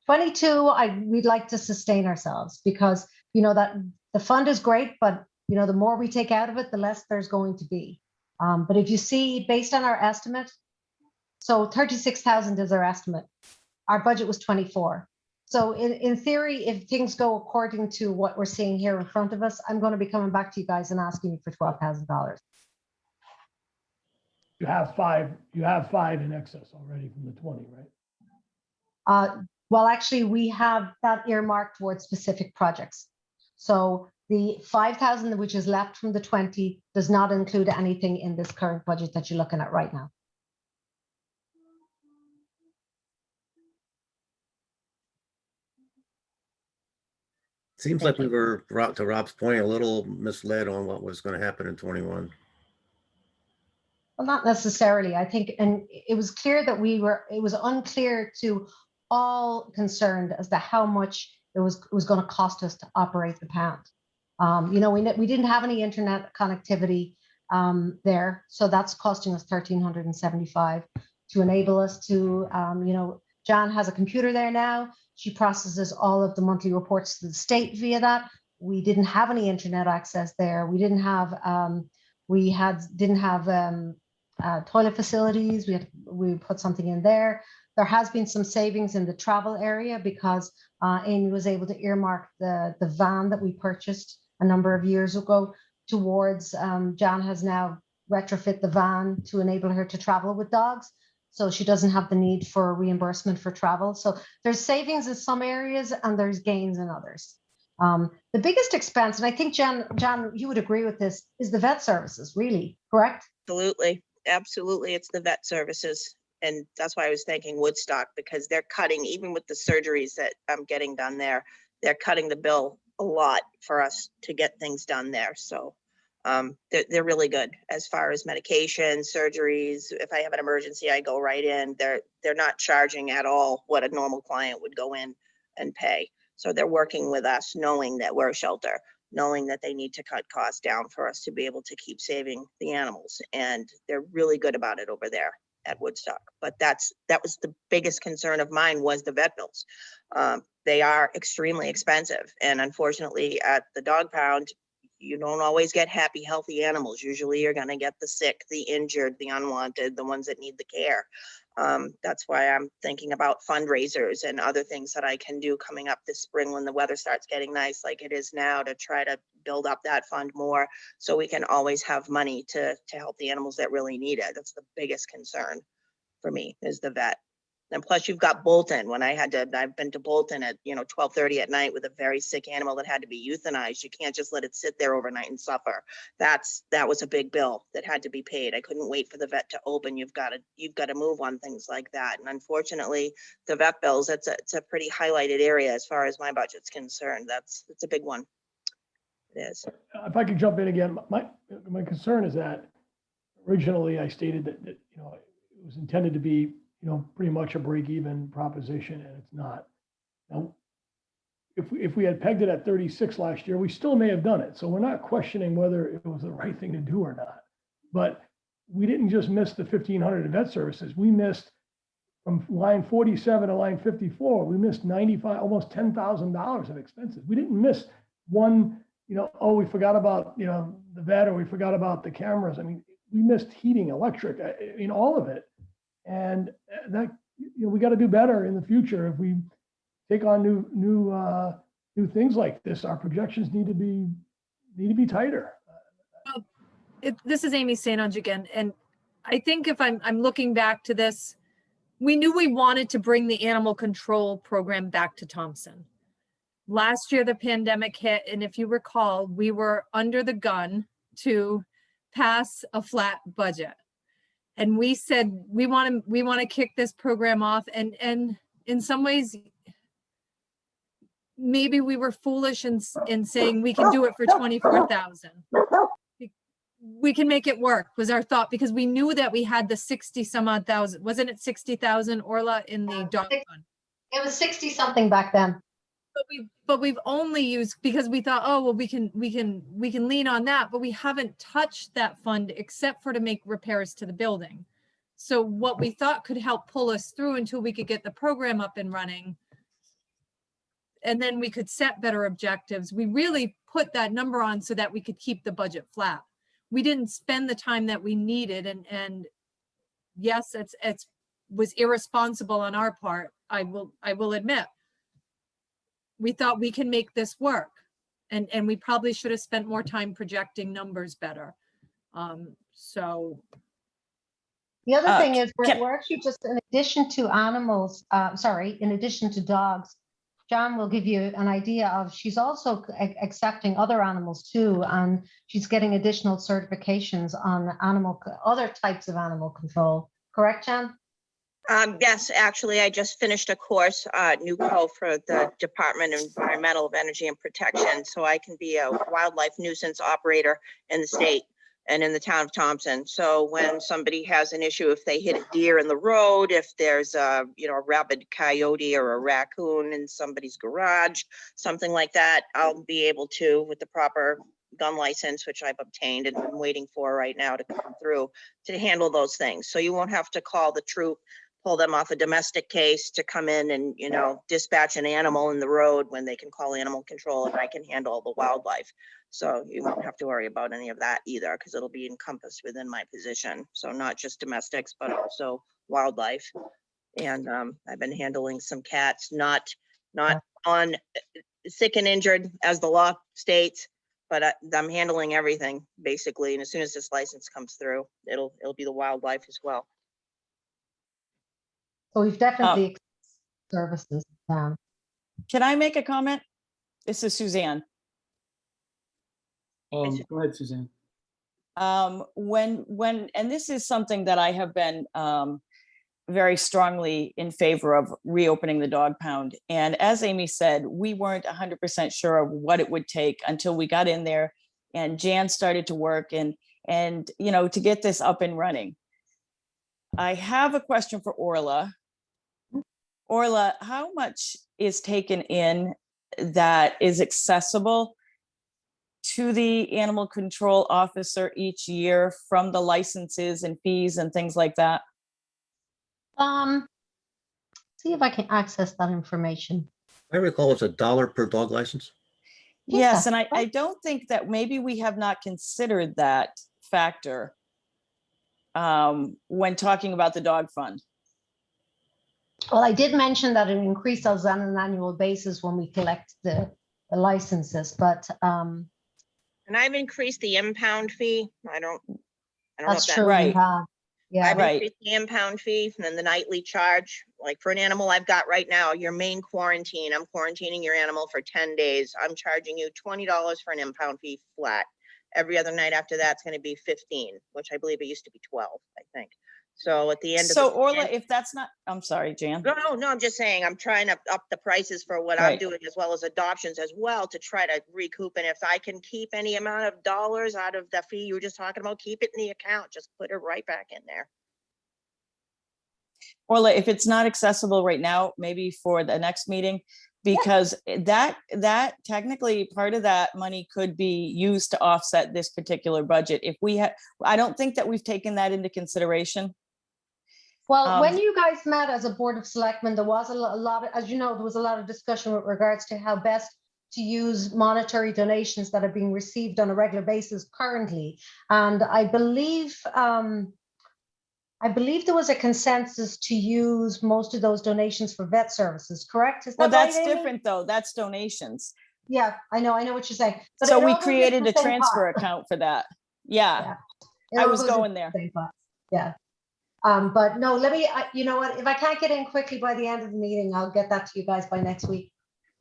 22, we'd like to sustain ourselves because, that the fund is great, but, the more we take out of it, the less there's going to be. But if you see, based on our estimate, so 36,000 is our estimate. Our budget was 24. So in theory, if things go according to what we're seeing here in front of us, I'm going to be coming back to you guys and asking you for $12,000. You have five in excess already from the 20, right? Well, actually, we have that earmarked towards specific projects. So the 5,000, which is left from the 20, does not include anything in this current budget that you're looking at right now. Seems like we were, to Rob's point, a little misled on what was going to happen in 21. Well, not necessarily. I think, and it was clear that it was unclear to all concerned as to how much it was going to cost us to operate the pound. We didn't have any internet connectivity there, so that's costing us $1,375 to enable us to, John has a computer there now. She processes all of the monthly reports to the state via that. We didn't have any internet access there. We didn't have toilet facilities. We put something in there. There has been some savings in the travel area because Amy was able to earmark the van that we purchased a number of years ago towards, John has now retrofit the van to enable her to travel with dogs. So she doesn't have the need for reimbursement for travel. So there's savings in some areas and there's gains in others. The biggest expense, and I think John, you would agree with this, is the vet services, really, correct? Absolutely. It's the vet services. And that's why I was thanking Woodstock, because they're cutting, even with the surgeries that I'm getting done there, they're cutting the bill a lot for us to get things done there. So they're really good as far as medication, surgeries. If I have an emergency, I go right in. They're not charging at all what a normal client would go in and pay. So they're working with us, knowing that we're a shelter, knowing that they need to cut costs down for us to be able to keep saving the animals. And they're really good about it over there at Woodstock. But that was the biggest concern of mine, was the vet bills. They are extremely expensive. And unfortunately at the dog pound, you don't always get happy, healthy animals. Usually you're going to get the sick, the injured, the unwanted, the ones that need the care. That's why I'm thinking about fundraisers and other things that I can do coming up this spring when the weather starts getting nice like it is now, to try to build up that fund more so we can always have money to help the animals that really need it. That's the biggest concern for me, is the vet. And plus you've got Bolton. I've been to Bolton at 12:30 at night with a very sick animal that had to be euthanized. You can't just let it sit there overnight and suffer. That was a big bill that had to be paid. I couldn't wait for the vet to open. You've got to move on things like that. And unfortunately, the vet bills, it's a pretty highlighted area as far as my budget's concerned. It's a big one. It is. If I could jump in again, my concern is that originally I stated that was intended to be, pretty much a break-even proposition, and it's not. Now, if we had pegged it at 36 last year, we still may have done it. So we're not questioning whether it was the right thing to do or not. But we didn't just miss the 1,500 in vet services. We missed from line 47 to line 54. We missed 95, almost $10,000 of expenses. We didn't miss one, oh, we forgot about, the vet, or we forgot about the cameras. I mean, we missed heating, electric, all of it. And that, we got to do better in the future. If we take on new things like this, our projections need to be tighter. This is Amy St. Onge again. And I think if I'm looking back to this, we knew we wanted to bring the animal control program back to Thompson. Last year, the pandemic hit. And if you recall, we were under the gun to pass a flat budget. And we said, we want to kick this program off. And in some ways, maybe we were foolish in saying we can do it for 24,000. We can make it work, was our thought, because we knew that we had the 60 some odd thousand. Wasn't it 60,000, Orla, in the dog fund? It was 60 something back then. But we've only used, because we thought, oh, well, we can lean on that, but we haven't touched that fund except for to make repairs to the building. So what we thought could help pull us through until we could get the program up and running, and then we could set better objectives. We really put that number on so that we could keep the budget flat. We didn't spend the time that we needed, and yes, it's was irresponsible on our part. I will admit. We thought we can make this work, and we probably should have spent more time projecting numbers better. So the other thing is we're actually just, in addition to animals, in addition to dogs, John will give you an idea of, she's also accepting other animals too, and she's getting additional certifications on other types of animal control. Correct, John? Yes, actually, I just finished a course, NUCO, for the Department of Environmental, Energy and Protection, so I can be a wildlife nuisance operator in the state and in the town of Thompson. So when somebody has an issue, if they hit a deer in the road, if there's a rabid coyote or a raccoon in somebody's garage, something like that, I'll be able to, with the proper gun license, which I've obtained and I'm waiting for right now to come through, to handle those things. So you won't have to call the troop, pull them off a domestic case to come in and, dispatch an animal in the road when they can call animal control, and I can handle the wildlife. So you won't have to worry about any of that either, because it'll be encompassed within my position. So not just domestics, but also wildlife. And I've been handling some cats, not on sick and injured as the law states, but I'm handling everything basically. And as soon as this license comes through, it'll be the wildlife as well. So we've definitely services. Can I make a comment? This is Suzanne. Go ahead, Suzanne. And this is something that I have been very strongly in favor of, reopening the dog pound. And as Amy said, we weren't 100% sure of what it would take until we got in there and Jan started to work and to get this up and running. I have a question for Orla. Orla, how much is taken in that is accessible to the animal control officer each year from the licenses and fees and things like that? See if I can access that information. I recall it's $1 per dog license. Yes, and I don't think that maybe we have not considered that factor when talking about the dog fund. Well, I did mention that it increased on an annual basis when we collect the licenses, but and I've increased the impound fee. I don't know that's if true. Right. Yeah, I've right. increased the impound fee and then the nightly charge. Like for an animal I've got right now, your main quarantine, I'm quarantining your animal for 10 days. I'm charging you $20 for an impound fee flat. Every other night after that, it's going to be 15, which I believe it used to be 12, I think. So at the end of So Orla, if that's not, I'm sorry, Jan. No, I'm just saying, I'm trying to up the prices for what I'm Right. doing as well as adoptions as well to try to recoup. And if I can keep any amount of dollars out of the fee you were just talking about, keep it in the account, just put it right back in there. Or like, if it's not accessible right now, maybe for the next meeting, because that technically part of that money could be used to offset this particular budget. If we had, I don't think that we've taken that into consideration. Well, when you guys met as a Board of Selectmen, there was a lot of, as you know, there was a lot of discussion with regards to how best to use monetary donations that are being received on a regular basis currently. And I believe there was a consensus to use most of those donations for vet services, correct? Is that Well, that's right, Amy? different though. That's donations. Yeah, I know what you're saying. But So it we all goes into created the a same transfer pot. account for that. Yeah, Yeah. It I all was goes into going the there. same pot. Yeah. But no, let me, you know what, if I can't get in quickly by the end of the meeting, I'll get that to you guys by next week.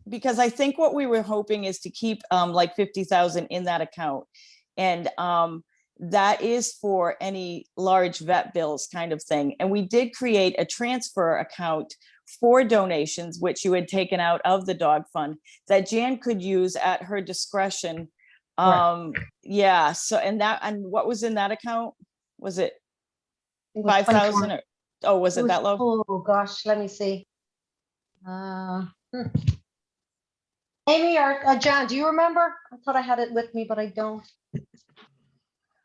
Because I think what we were hoping is to keep like 50,000 in that account. And that is for any large vet bills kind of thing. And we did create a transfer account for donations, which you had taken out of the dog fund, that Jan could use at her discretion. Correct. Yeah, so, and what was in that account? Was it It was 5,000 24. or, oh, was it that low? Oh, gosh, let me see. Amy or John, do you remember? I thought I had it with me, but I don't.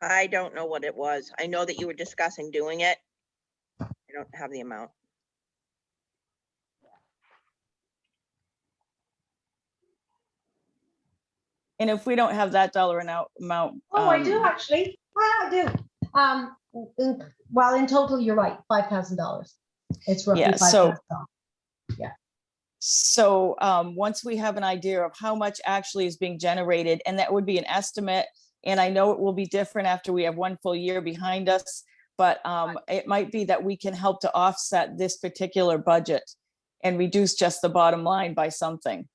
I don't know what it was. I know that you were discussing doing it. I don't have the amount. And if we don't have that dollar amount. Oh, I do actually. Yeah, I do. Well, in total, you're right, $5,000. It's roughly Yeah, so- $5,000. So once we have an idea of how much actually is being generated, and that would be an estimate, and I know it will be different after we have one full year behind us, but it might be that we can help to offset this particular budget and reduce just the bottom line by something.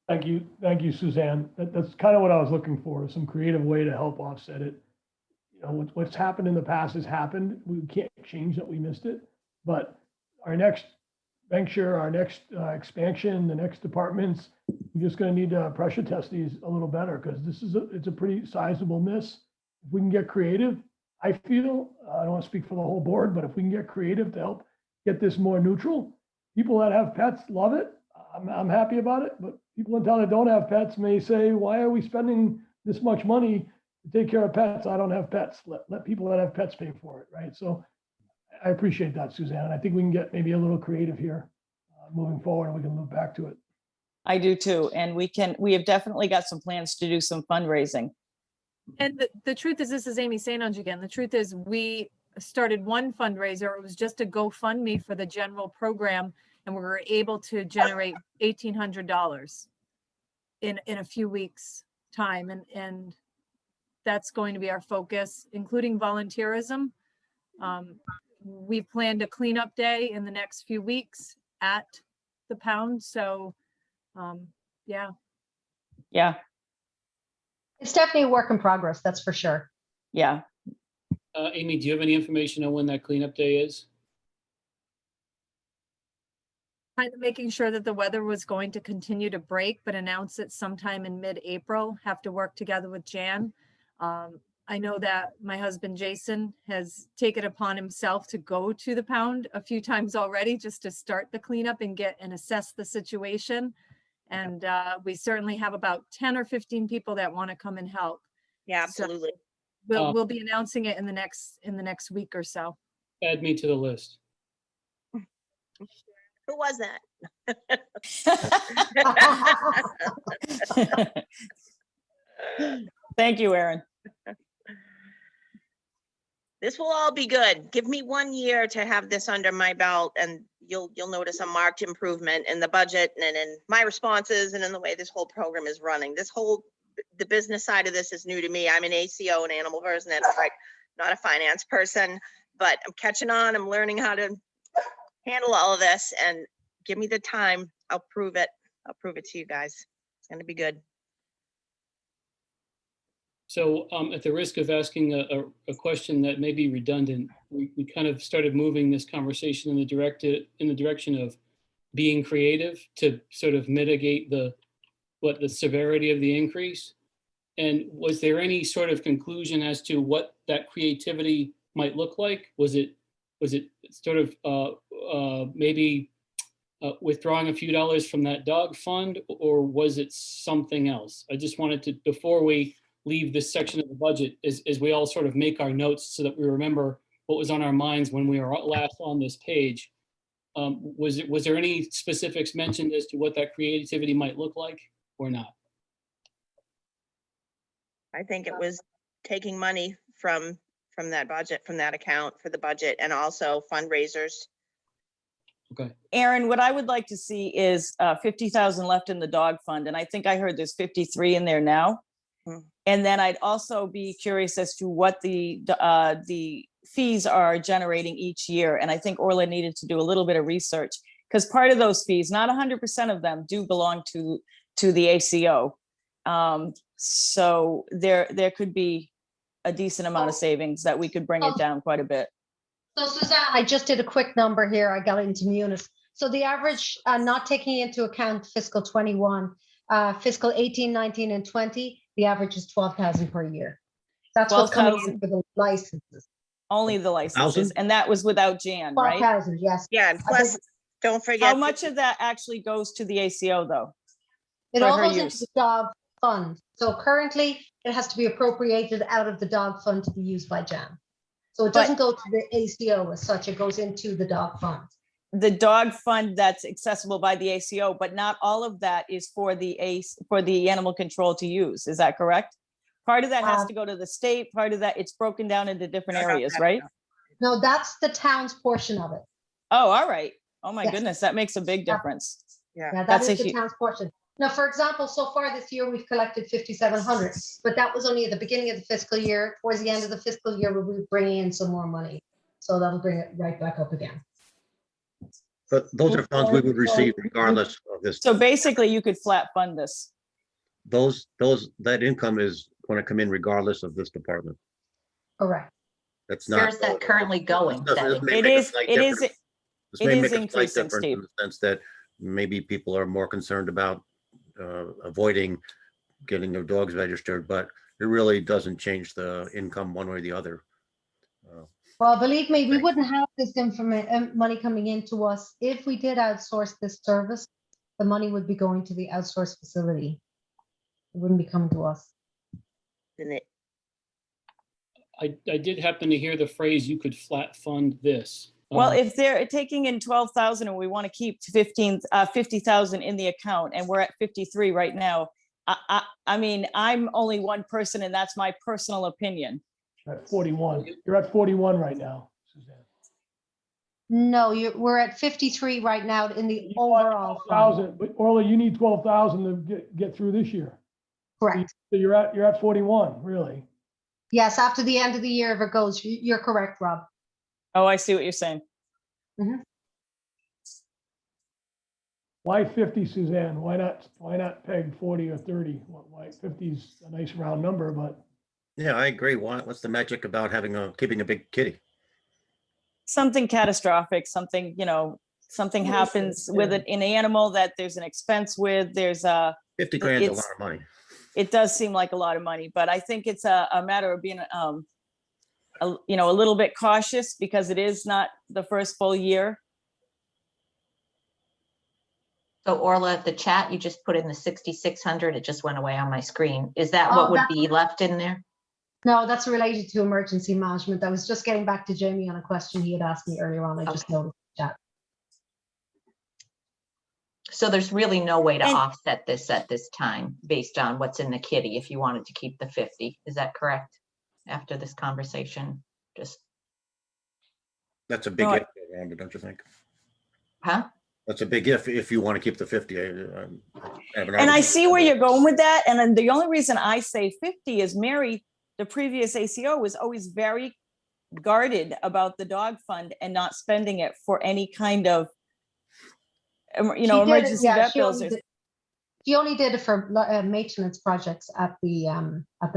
Thank you, Suzanne. That's kind of what I was looking for, some creative way to help offset it. You know, what's happened in the past has happened. We can't change that we missed it, but our next venture, our next expansion, the next departments, we're just going to need to pressure test these a little better, because it's a pretty sizable miss. If we can get creative, I feel, I don't want to speak for the whole board, but if we can get creative to help get this more neutral, people that have pets love it. I'm happy about it, but people in town that don't have pets may say, why are we spending this much money to take care of pets? I don't have pets. Let people that have pets pay for it, right? So I appreciate that, Suzanne. And I think we can get maybe a little creative here moving forward, and we can look back to it. I do too. And we have definitely got some plans to do some fundraising. And the truth is, this is Amy St. Ange again. The truth is, we started one fundraiser. It was just a GoFundMe for the general program, and we were able to generate $1,800 in a few weeks' time. And that's going to be our focus, including volunteerism. We planned a cleanup day in the next few weeks at the pound. So, yeah. Yeah, It's definitely a work in progress, that's for sure. yeah. Amy, do you have any information on when that cleanup day is? Kind of making sure that the weather was going to continue to break, but announce it sometime in mid-April. Have to work together with Jan. I know that my husband Jason has taken upon himself to go to the pound a few times already, just to start the cleanup and get and assess the situation. And we certainly have about 10 or 15 people that want to come and help. Yeah, So- absolutely. We'll be announcing it in the next week or so. Add me to the list. Who was that? Thank you, Erin. This will all be good. Give me 1 year to have this under my belt, and you'll notice a marked improvement in the budget and in my responses and in the way this whole program is running. The business side of this is new to me. I'm an ACO, an animal person, not a finance person, but I'm catching on. I'm learning how to handle all of this, and give me the time. I'll prove it. I'll prove it to you guys. It's going to be good. So at the risk of asking a question that may be redundant, we kind of started moving this conversation in the direction of being creative to sort of mitigate the severity of the increase. And was there any sort of conclusion as to what that creativity might look like? Was it sort of maybe withdrawing a few dollars from that dog fund, or was it something else? I just wanted to, before we leave this section of the budget, as we all sort of make our notes so that we remember what was on our minds when we were last on this page. Was there any specifics mentioned as to what that creativity might look like or not? I think it was taking money from that budget, from that account for the budget, and also fundraisers. Okay. Aaron, what I would like to see is 50,000 left in the dog fund, and I think I heard there's 53 in there now. Hmm. And then I'd also be curious as to what the fees are generating each year. And I think Orla needed to do a little bit of research, because part of those fees, not 100% of them, do belong to the ACO. So there could be a decent amount of savings that we could bring it down quite a bit. So Suzanne, I just did a quick number here. I got into Munis. So the average, not taking into account fiscal 21, fiscal 18, 19, and 20, the average is 12,000 per year. That's what's coming in 12,000. for the licenses. Only the licenses, 1,000? and that was without Jan, right? 12,000, yes. Yeah, and plus, don't forget. How much of that actually goes to the ACO though? It for all her goes into use? the dog fund. So currently, it has to be appropriated out of the dog fund to be used by Jan. So it But- doesn't go to the ACO as such, it goes into the dog fund. The dog fund that's accessible by the ACO, but not all of that is for the animal control to use. Is that correct? Part of that has to go to the state, part of that, it's broken down into different areas, right? No, that's the town's portion of it. Oh, all right. Oh my Yes. goodness, that makes a big difference. Yeah, That's that a is the hu- town's portion. Now, for example, so far this year, we've collected 5,700, but that was only at the beginning of the fiscal year. Towards the end of the fiscal year, we'll be bringing in some more money. So that'll bring it right back up again. But those are funds we would receive regardless of this. So basically you could flat fund this. That income is going to come in regardless of this department. Correct. That's not. Where's that currently going? This that may income? It make a is- slight it is- difference. This it may is make a slight increasing, difference Steve. in the sense that maybe people are more concerned about avoiding getting their dogs registered, but it really doesn't change the income one way or the other. Well, believe me, we wouldn't have this money coming into us if we did outsource this service. The money would be going to the outsourced facility. It wouldn't be coming to us. Isn't it? I did happen to hear the phrase, you could flat fund this. Well, if they're taking in 12,000 and we want to keep 50,000 in the account and we're at 53 right now, I mean, I'm only one person and that's my personal opinion. At 41, you're at 41 right now, Suzanne. No, we're at 53 right now in the overall fund. 12,000, but Orla, you need 12,000 to get through this year. Correct. So you're at 41, really. Yes, after the end of the year, if it goes, you're correct, Rob. Oh, I see what you're saying. Why 50, Suzanne? Why not peg 40 or 30? Why 50 is a nice round number, but Yeah, I agree. What's the magic about keeping a big kitty? Something catastrophic, something, something happens with an animal that there's an expense with, there's 50 grand is a It's- lot of money. it does seem like a lot of money, but I think it's a matter of being, a little bit cautious because it is not the first full year. So Orla, the chat, you just put in the 6,600, it just went away on my screen. Is that Oh, what would that's- be left in there? No, that's related to emergency management. I was just getting back to Jamie on a question he had asked me earlier on. I just noticed that. So there's really no way to And- offset this at this time based on what's in the kitty if you wanted to keep the 50. Is that correct? After this conversation, just, That's a big No, if, Rhonda, don't you think? huh? That's a big if you want to keep the 50. I have an And I argument. see where you're going with that. And then the only reason I say 50 is Mary, the previous ACO, was always very guarded about the dog fund and not spending it for any kind of, She did it, emergency yeah, vet she bills. only or- did- She only did it for maintenance projects at the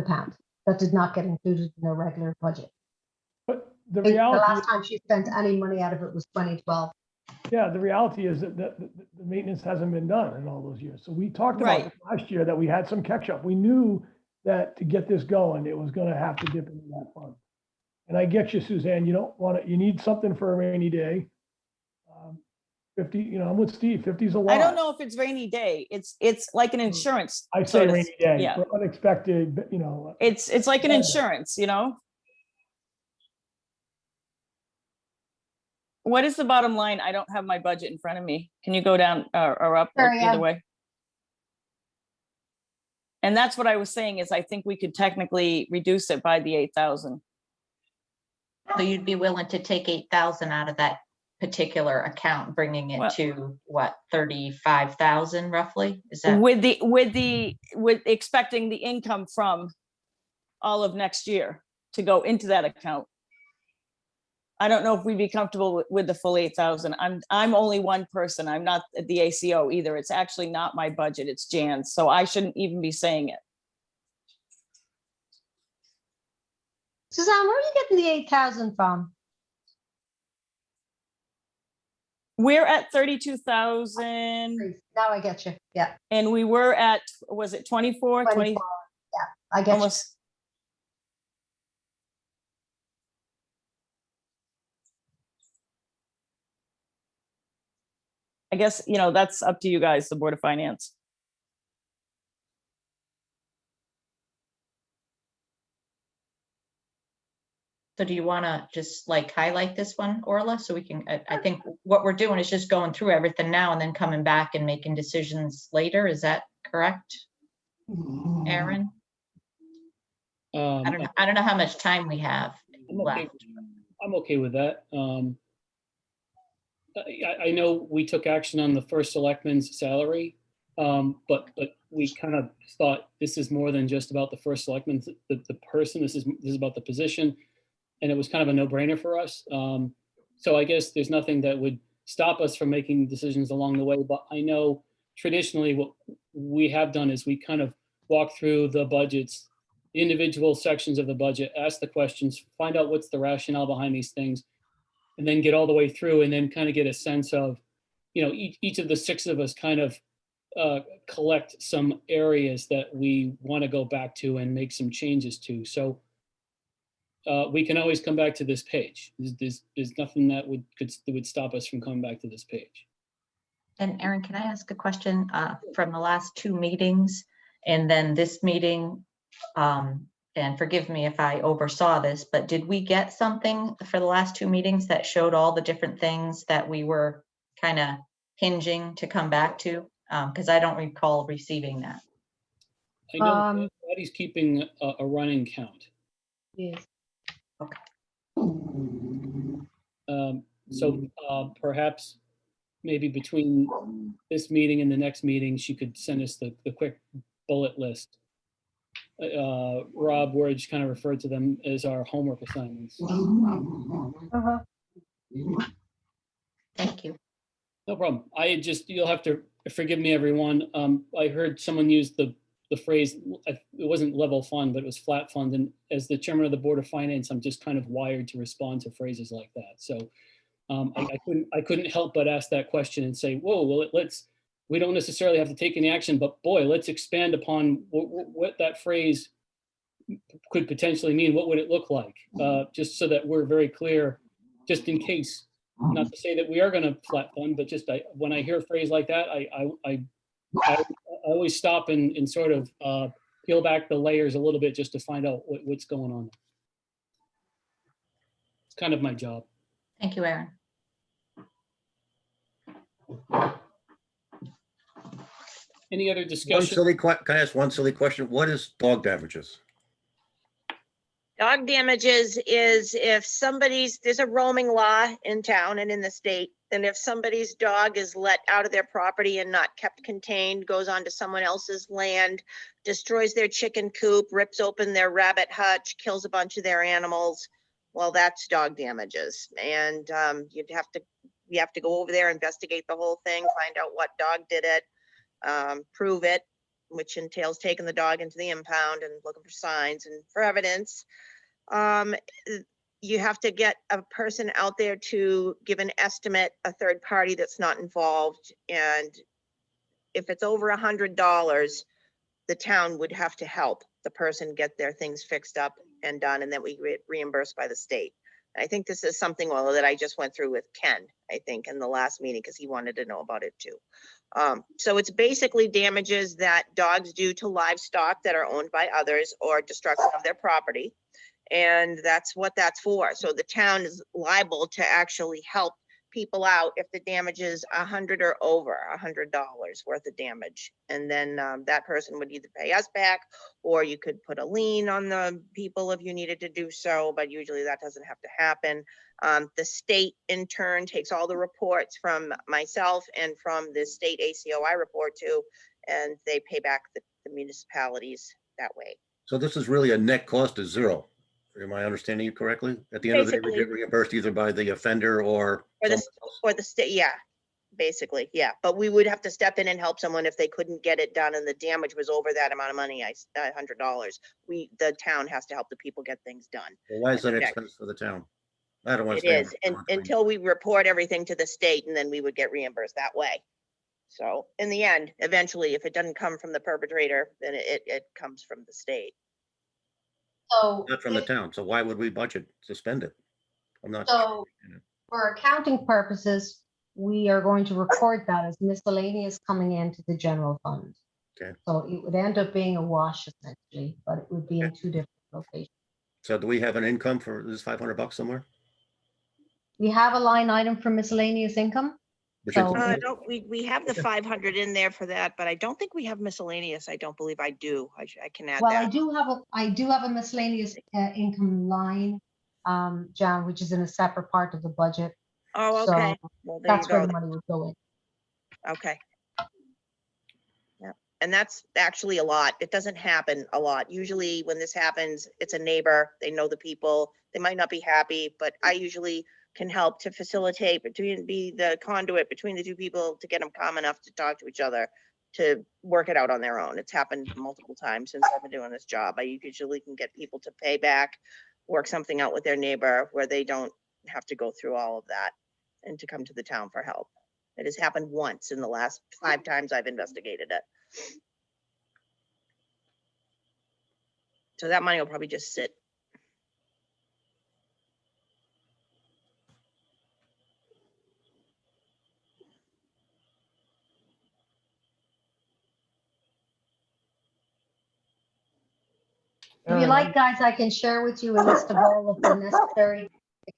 pound. That did not get included in her regular budget. but the I think the reality, last time she spent any money out of it was 2012. yeah, the reality is that the maintenance hasn't been done in all those years. So we talked about Right. this last year that we had some catch up. We knew that to get this going, it was going to have to dip into that fund. And I get you, Suzanne, you don't want to, you need something for a rainy day. 50, you know, I'm with Steve, 50 is a lot. I don't know if it's rainy day. It's like an insurance. I so say to rainy day, yeah. for unexpected, you know. It's like an Yeah. insurance, you know? What is the bottom line? I don't have my budget in front of me. Can you go down or up Sure, either yeah. way? And that's what I was saying is I think we could technically reduce it by the 8,000. So you'd be willing to take 8,000 out of that particular account, bringing it Well- to what, 35,000 roughly? Is that? With expecting the income from all of next year to go into that account. I don't know if we'd be comfortable with the full 8,000. I'm only one person. I'm not the ACO either. It's actually not my budget. It's Jan's. So I shouldn't even be saying it. Suzanne, where are you getting the 8,000 from? We're at 32,000 Now I get you. Yeah, and we were at, was it 24, 20, 24. Yeah, I get you. almost. I guess, you know, that's up to you guys, the Board of Finance. So do you want to just like highlight this one, Orla, so we can, I think what we're doing is just going through everything now and then coming back and making decisions later. Is that correct, Aaron? I don't know how much time we have left. I'm okay with that. I know we took action on the first selectman's salary, but we kind of thought this is more than just about the first selectman, the person. This is about the position, and it was kind of a no-brainer for us. So I guess there's nothing that would stop us from making decisions along the way. But I know traditionally what we have done is we kind of walk through the budgets, the individual sections of the budget, ask the questions, find out what's the rationale behind these things, and then get all the way through and then kind of get a sense of, you know, each of the six of us kind of collect some areas that we want to go back to and make some changes to. So we can always come back to this page. There's nothing that would stop us from coming back to this page. And Aaron, can I ask a question from the last two meetings and then this meeting? And forgive me if I oversaw this, but did we get something for the last two meetings that showed all the different things that we were kind of hinging to come back to? Because I don't recall receiving that. I know Patty's keeping a running count. Yes. Okay. So perhaps maybe between this meeting and the next meeting, she could send us the quick bullet list. Rob, we're just kind of referred to them as our homework assignments. Uh-huh. Thank you. No problem. You'll have to forgive me, everyone. I heard someone use the phrase, it wasn't level fund, but it was flat fund. And as the chairman of the Board of Finance, I'm just kind of wired to respond to phrases like that. So I couldn't help but ask that question and say, whoa, well, we don't necessarily have to take any action, but boy, let's expand upon what that phrase could potentially mean. What would it look like? Just so that we're very clear, just in case, not to say that we are going to flat fund, but just when I hear a phrase like that, I always stop and sort of peel back the layers a little bit just to find out what's going on. It's kind of my job. Thank you, Aaron. Any other One discussion? silly can I ask one silly question? What is dog damages? Dog damages is if there's a roaming law in town and in the state, and if somebody's dog is let out of their property and not kept contained, goes onto someone else's land, destroys their chicken coop, rips open their rabbit hutch, kills a bunch of their animals, well, that's dog damages. And you have to go over there, investigate the whole thing, find out what dog did it, prove it, which entails taking the dog into the impound and looking for signs and for evidence. You have to get a person out there to give an estimate, a third party that's not involved. And if it's over $100, the town would have to help the person get their things fixed up and done, and then we get reimbursed by the state. And I think this is something, well, that I just went through with Ken, I think, in the last meeting, because he wanted to know about it too. So it's basically damages that dogs do to livestock that are owned by others or destruction of their property. And that's what that's for. So the town is liable to actually help people out if the damage is $100 or over $100 worth of damage. And then that person would either pay us back, or you could put a lien on the people if you needed to do so, but usually that doesn't have to happen. The state in turn takes all the reports from myself and from the state ACOI report too, and they pay back the municipalities that way. So this is really a net cost of zero. Am I understanding you correctly? At the end of the day, we get Basically. reimbursed either by the offender or For the, someone else. for the state, yeah, basically, yeah. But we would have to step in and help someone if they couldn't get it done and the damage was over that amount of money, $100. The town has to help the people get things done. Well, why is that Okay. expense for the town? I don't want It to. is, and until we report everything to the state, and then we would get reimbursed that way. So in the end, eventually, if it doesn't come from the perpetrator, then it comes from the state. So, Not from the town. So why would we budget to spend it? I'm not. so for accounting purposes, we are going to record that as miscellaneous coming into the general fund. Okay. So it would end up being a wash essentially, but it would be in two different locations. So do we have an income for this $500 somewhere? We have a line item for miscellaneous income. Which So- includes- We have the Okay. 500 in there for that, but I don't think we have miscellaneous. I don't believe I do. I can add Well, I that. do have a miscellaneous income line, John, which is in a separate part of the budget. Oh, So okay. Well, there you that's where go. the money would go in. Okay. Yeah, and that's actually a lot. It doesn't happen a lot. Usually when this happens, it's a neighbor, they know the people, they might not be happy, but I usually can help to facilitate be the conduit between the two people to get them calm enough to talk to each other, to work it out on their own. It's happened multiple times since I've been doing this job. I usually can get people to pay back, work something out with their neighbor where they don't have to go through all of that and to come to the town for help. It has happened once in the last 5 times I've investigated it. So that money will probably just sit. If you like, guys, I can share with you a list of all of the necessary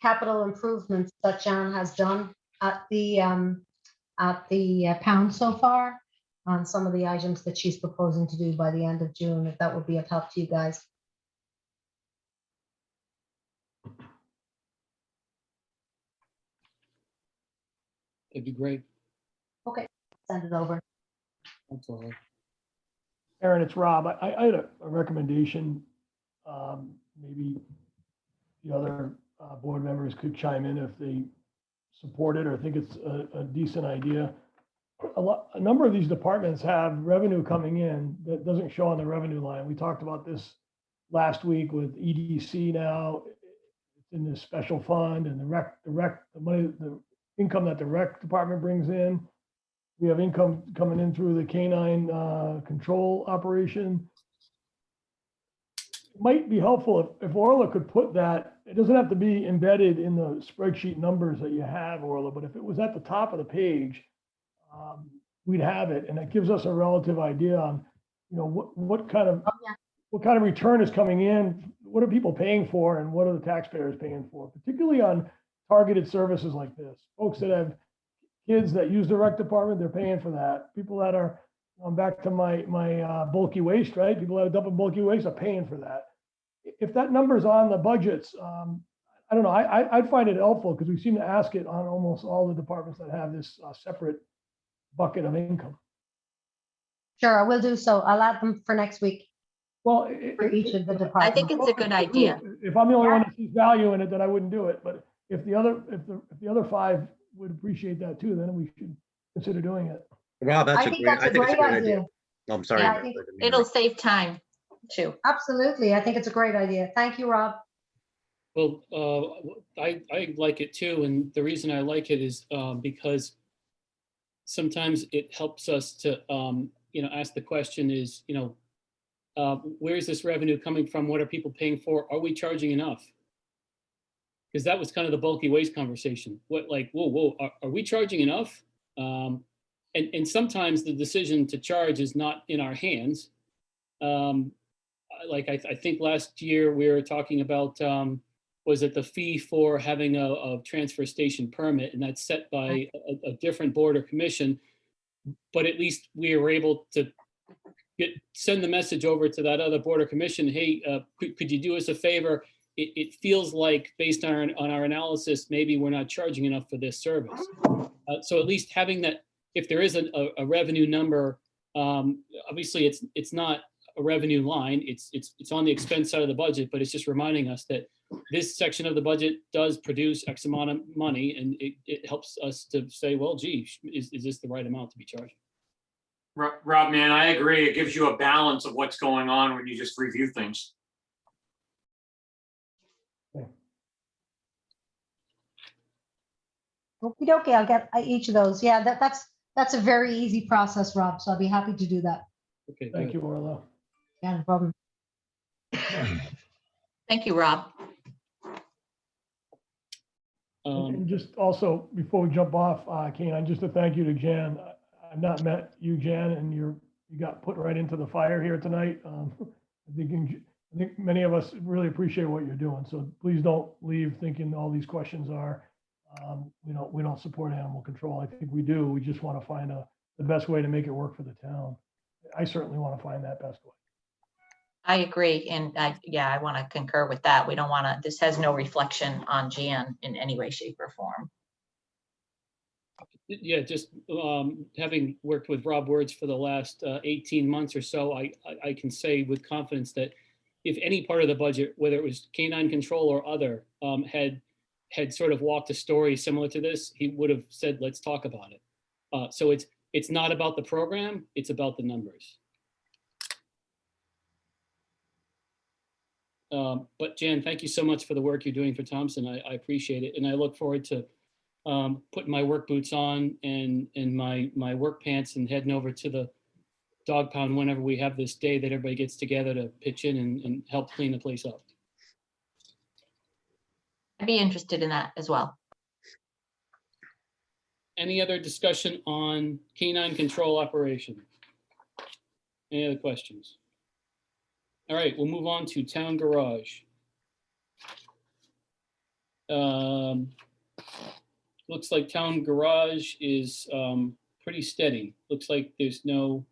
capital improvements that John has done at the pound so far on some of the items that she's proposing to do by the end of June, if that would be of help to you guys. It'd be great. Okay, send it over. That's all. Aaron, it's Rob. I had a recommendation. Maybe the other board members could chime in if they support it or think it's a decent idea. A number of these departments have revenue coming in that doesn't show on the revenue line. We talked about this last week with EDC now. It's in this special fund and the money, the income that the rec department brings in. We have income coming in through the canine control operation. It might be helpful if Orla could put that, it doesn't have to be embedded in the spreadsheet numbers that you have, Orla, but if it was at the top of the page, we'd have it. And it gives us a relative idea on, you know, what kind of return is coming in, what are people paying for, and what are the taxpayers paying for, particularly on targeted services like this. Folks that have kids that use the rec department, they're paying for that. People that are, I'm back to my bulky waste, right? People that are dumping bulky waste are paying for that. If that number's on the budgets, I don't know, I'd find it helpful because we seem to ask it on almost all the departments that have this separate bucket of income. Sure, I will do so. I'll add them for next week Well, for each of the I departments. think it's a good idea. If I'm the only one that sees value in it, then I wouldn't do it. But if the other 5 would appreciate that too, then we should consider doing it. Rob, I think that's a great idea. Oh, I'm sorry. Yeah, I think It'll save time too. Absolutely. I think it's a great idea. Thank you, Rob. Well, I like it too, and the reason I like it is because sometimes it helps us to, ask the question is, where's this revenue coming from? What are people paying for? Are we charging enough? Because that was kind of the bulky waste conversation. What, like, whoa, are we charging enough? And sometimes the decision to charge is not in our hands. Like I think last year we were talking about, was it the fee for having a transfer station permit, and that's set by a different board or commission. But at least we were able to send the message over to that other board or commission. Hey, could you do us a favor? It feels like, based on our analysis, maybe we're not charging enough for this service. So at least having that, if there is a revenue number, obviously it's not a revenue line, it's on the expense side of the budget, but it's just reminding us that this section of the budget does produce X amount of money, and it helps us to say, well, gee, is this the right amount to be charging? Rob, man, I agree. It gives you a balance of what's going on when you just review things. Okey dokey, I'll get each of those. Yeah, that's a very easy process, Rob, so I'll be happy to do that. Okay, Thank good. you, Orla. Yeah, no problem. Thank you, Rob. And just also, before we jump off, Kane, just to thank you to Jan. I've not met you, Jan, and you got put right into the fire here tonight. I think many of us really appreciate what you're doing. So please don't leave thinking all these questions are, we don't support animal control. I think we do. We just want to find the best way to make it work for the town. I certainly want to find that best way. I agree. And I want to concur with that. We don't want to, this has no reflection on Jan in any way, shape, or form. Yeah, just having worked with Rob Words for the last 18 months or so, I can say with confidence that if any part of the budget, whether it was canine control or other, had sort of walked a story similar to this, he would have said, let's talk about it. So it's not about the program, it's about the numbers. But Jan, thank you so much for the work you're doing for Thompson. I appreciate it. And I look forward to putting my work boots on and my work pants and heading over to the dog pound whenever we have this day that everybody gets together to pitch in and help clean the place up. I'd be interested in that as well. Any other discussion on canine control operation? Any other questions? All right, we'll move on to town garage. Looks like town garage is pretty steady. Looks like there's no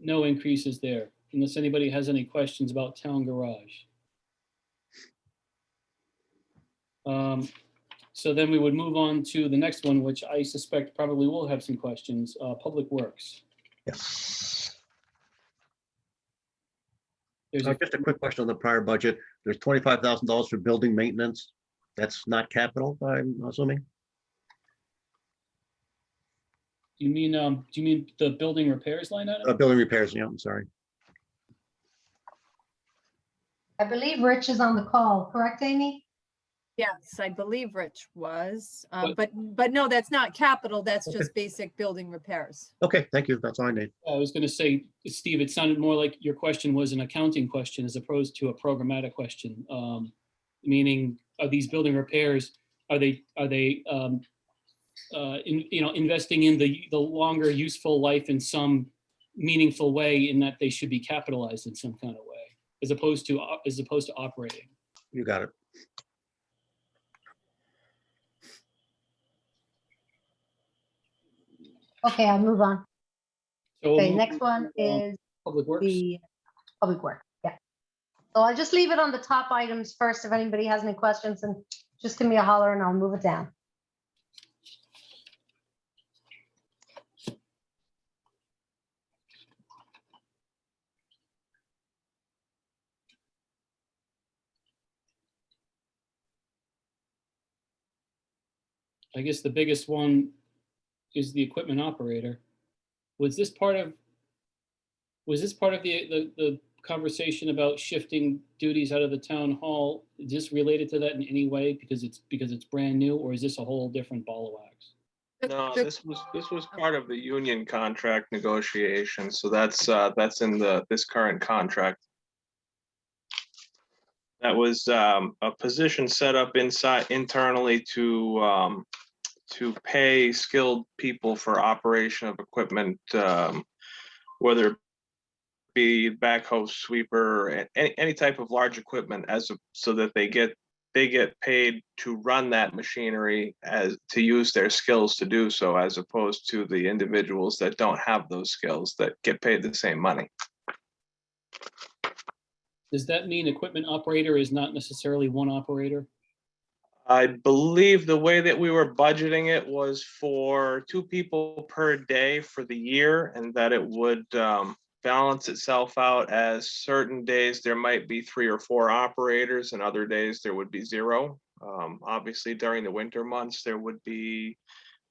increases there, unless anybody has any questions about town garage. So then we would move on to the next one, which I suspect probably will have some questions, Public Works. Yes. There's Just a quick question on the prior budget. There's $25,000 for building maintenance. That's not capital, I'm assuming? do you mean the building repairs line item? Building repairs, yeah, I'm sorry. I believe Rich is on the call, correct, Amy? Yes, I believe Rich was, But- but no, that's not capital. That's just basic building repairs. Okay, thank you. That's all I need. I was going to say, Steve, it sounded more like your question was an accounting question as opposed to a programmatic question. Meaning, are these building repairs, are they investing in the longer useful life in some meaningful way, in that they should be capitalized in some kind of way, as opposed to operating? You got it. Okay, I'll move on. So Okay, next one is Public Works. the public work. Yeah. So I'll just leave it on the top items first. If anybody has any questions, and just give me a holler and I'll move it down. I guess the biggest one is the equipment operator. Was this part of the conversation about shifting duties out of the town hall? Is this related to that in any way because it's brand new, or is this a whole different ball of wax? No, The- this was part of the union contract negotiation, so that's in this current contract. That was a position set up internally to pay skilled people for operation of equipment, whether it be backhoe, sweeper, and any type of large equipment so that they get paid to run that machinery as to use their skills to do so, as opposed to the individuals that don't have those skills that get paid the same money. Does that mean equipment operator is not necessarily one operator? I believe the way that we were budgeting it was for 2 people per day for the year, and that it would balance itself out as certain days there might be 3 or 4 operators and other days there would be 0. Obviously during the winter months, there would be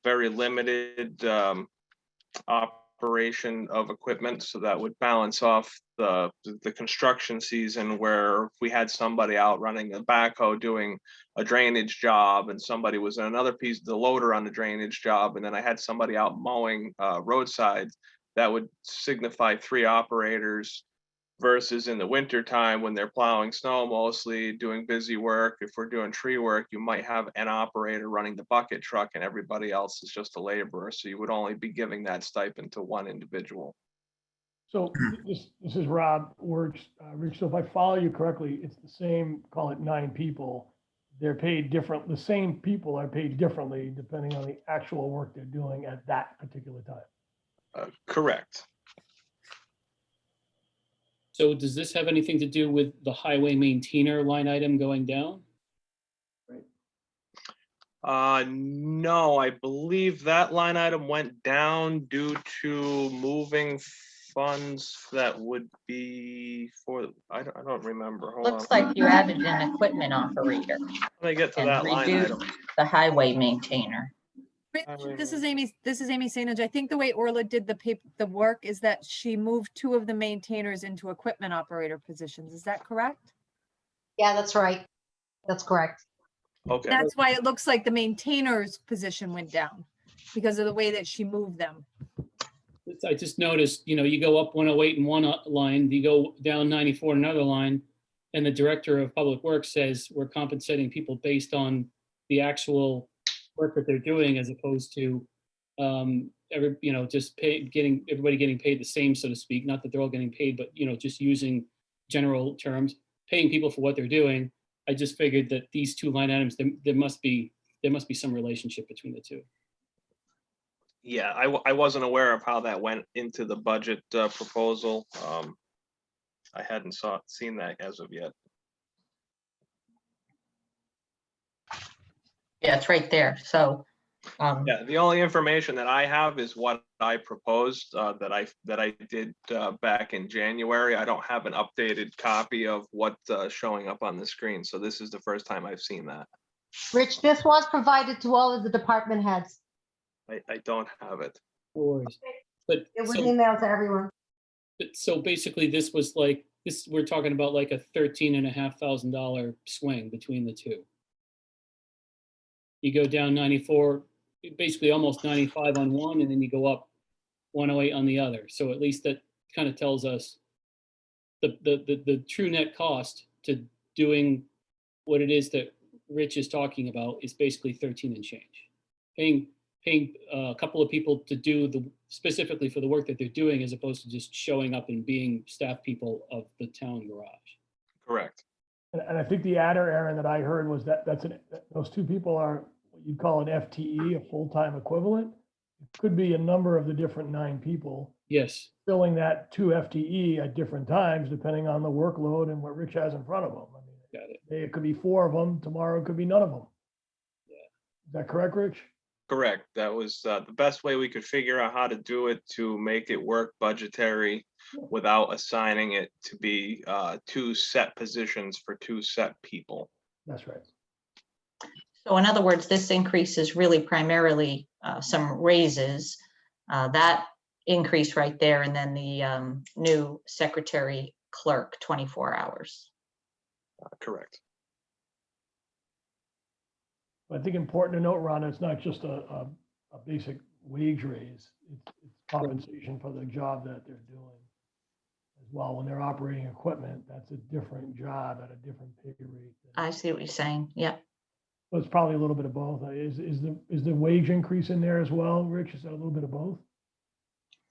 very limited operation of equipment, so that would balance off the construction season, where if we had somebody out running a backhoe doing a drainage job and somebody was in another piece of the loader on the drainage job, and then I had somebody out mowing roadside, that would signify 3 operators, versus in the winter time when they're plowing snow, mostly doing busy work. If we're doing tree work, you might have an operator running the bucket truck and everybody else is just a laborer. So you would only be giving that stipend to one individual. So this is Rob Works. Rich, so if I follow you correctly, it's the same, call it 9 people. They're paid different, the same people are paid differently depending on the actual work they're doing at that particular time. Correct. So does this have anything to do with the highway maintainer line item going down? No, I believe that line item went down due to moving funds that would be for, I don't remember. Hold Looks on. like you added an equipment operator Let me get to and that line reduced item. the highway maintainer. Rich, Highway this is Amy Sainage. I think the way Orla did the work is that she moved 2 of the maintainers into equipment operator positions. Is that correct? Yeah, that's right. That's correct. Okay. That's why it looks like the maintainer's position went down because of the way that she moved them. I just noticed, you go up 108 in one line, you go down 94 in another line, and the director of public works says we're compensating people based on the actual work that they're doing, as opposed to just everybody getting paid the same, so to speak. Not that they're all getting paid, but just using general terms, paying people for what they're doing. I just figured that these 2 line items, there must be some relationship between the 2. Yeah, I wasn't aware of how that went into the budget proposal. I hadn't seen that as of yet. Yeah, it's right there. So Yeah, the only information that I have is what I proposed that I did back in January. I don't have an updated copy of what's showing up on the screen, so this is the first time I've seen that. Rich, this was provided to all of the department heads. I don't have it. No worries. But It was so, emailed to everyone. basically this was like, we're talking about like a $13,500 swing between the 2. You go down 94, basically almost 95 on one, and then you go up 108 on the other. So at least that kind of tells us the true net cost to doing what it is that Rich is talking about is basically 13 and change. Paying a couple of people to do specifically for the work that they're doing, as opposed to just showing up and being staff people of the town garage. Correct. And I think the adder, Aaron, that I heard was that those 2 people are what you'd call an FTE, a full-time equivalent. It could be a number of the different 9 people Yes. filling that 2 FTE at different times, depending on the workload and what Rich has in front of him. I mean, Got it. it could be 4 of them, tomorrow it could be none of them. Yeah. Is that correct, Rich? Correct. That was the best way we could figure out how to do it to make it work budgetary without assigning it to be 2 set positions for 2 set people. That's right. So in other words, this increase is really primarily some raises. That increase right there, and then the new secretary clerk, 24 hours. Correct. I think important to note, Ron, it's not just a a basic wage raise. It's compensation for the job that they're doing as well. When they're operating equipment, that's a different job at a different pay rate. I see what you're saying. Yep. So it's probably a little bit of both. Is the wage increase in there as well, Rich? Is that a little bit of both?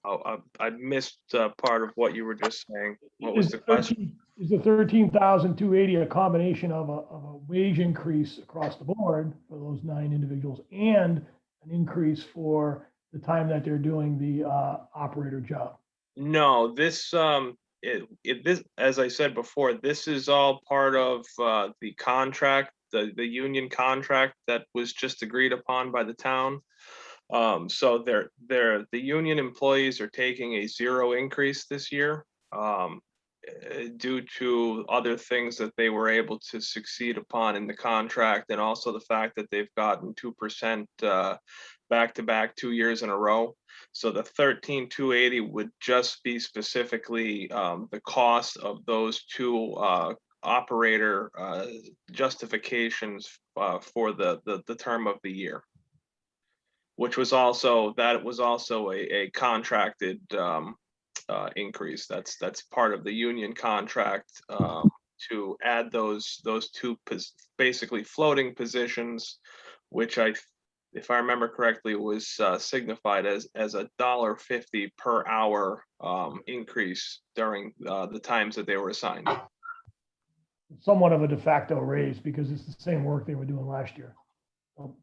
Oh, I missed part of what you were just saying. What was the question? Is the 13,280 a combination of a wage increase across the board for those 9 individuals and an increase for the time that they're doing the operator job? No, this this, as I said before, this is all part of the contract, the union contract that was just agreed upon by the town. So the union employees are taking a 0 increase this year due to other things that they were able to succeed upon in the contract, and also the fact that they've gotten 2% back-to-back 2 years in a row. So the 13,280 would just be specifically the cost of those 2 operator justifications for the term of the year, which was also a contracted increase. That's part of the union contract to add those 2 basically floating positions, which if I remember correctly, was signified as $1.50 per hour increase during the times that they were assigned. Somewhat of a de facto raise because it's the same work they were doing last year.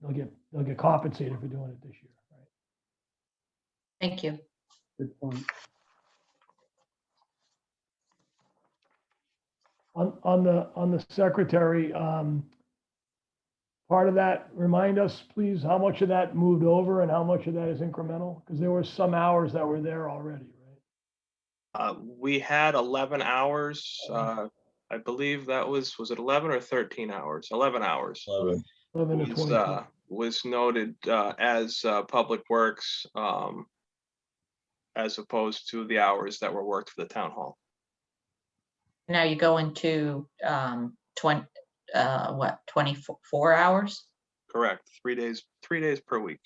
They'll get compensated for doing it this year, right? Thank you. Good point. On the secretary, part of that, remind us, please, how much of that moved over and how much of that is incremental? Because there were some hours that were there already, right? We had 11 hours. I believe that was it 11 or 13 hours? 11 hours. 11 to 22. Was noted as Public Works as opposed to the hours that were worked for the town hall. Now you go into 24 hours? Correct. 3 days per week.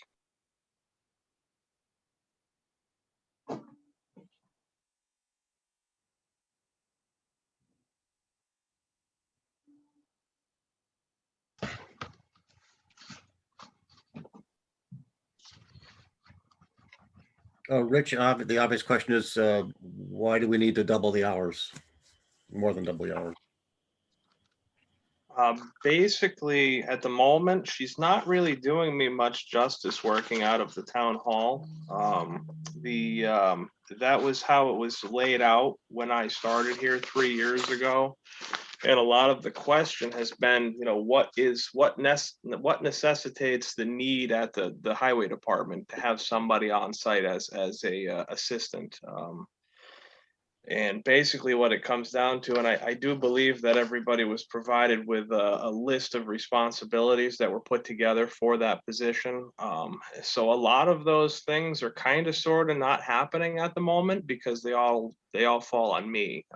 Rich, the obvious question is, why do we need to double the hours? More than double the hours? Basically, at the moment, she's not really doing me much justice working out of the town hall. That was how it was laid out when I started here 3 years ago. And a lot of the question has been, what necessitates the need at the highway department to have somebody on site as a assistant. And basically what it comes down to, and I do believe that everybody was provided with a list of responsibilities that were put together for that position. So a lot of those things are kind of sort of not happening at the moment because they all fall on me.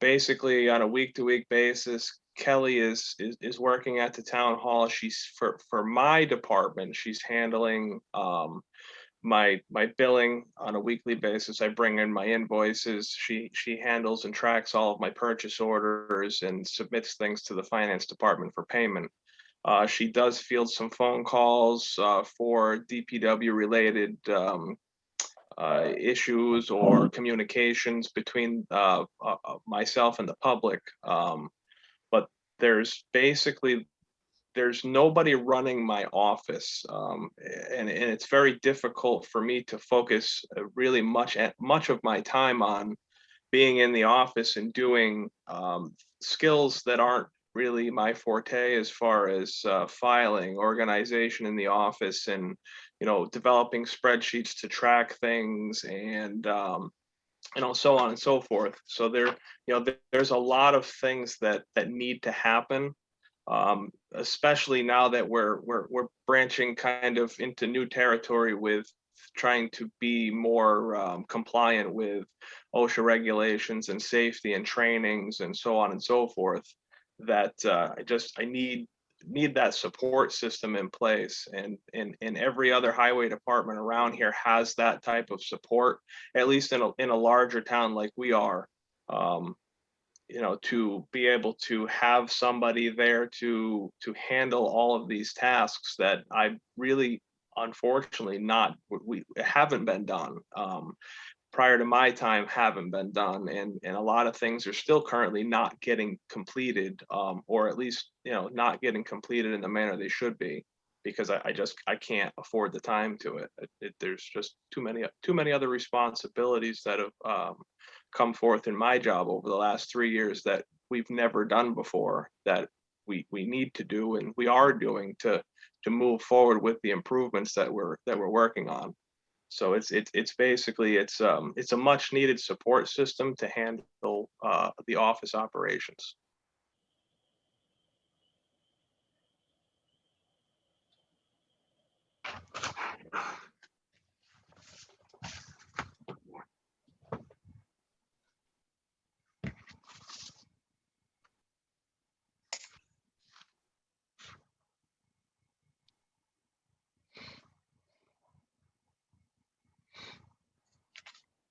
Basically on a week-to-week basis, Kelly is working at the town hall. She's for my department, she's handling my billing on a weekly basis. I bring in my invoices. She handles and tracks all of my purchase orders and submits things to the finance department for payment. She does field some phone calls for DPW related issues or communications between myself and the public. But there's nobody running my office, and it's very difficult for me to focus really much of my time on being in the office and doing skills that aren't really my forte as far as filing, organization in the office, and developing spreadsheets to track things, and so on and so forth. So there's a lot of things that need to happen. Especially now that we're branching kind of into new territory with trying to be more compliant with OSHA regulations and safety and trainings and so on and so forth, that I need need that support system in place, and every other highway department around here has that type of support, at least in a larger town like we are. You know, to be able to have somebody there to handle all of these tasks that I really, unfortunately, we haven't been done. Prior to my time, haven't been done, and a lot of things are still currently not getting completed, or at least, you know, not getting completed in the manner they should be, because I can't afford the time to it. There's just too many other responsibilities that have come forth in my job over the last 3 years that we've never done before, that we need to do, and we are doing to move forward with the improvements that we're working on. So it's basically it's a much needed support system to handle the office operations.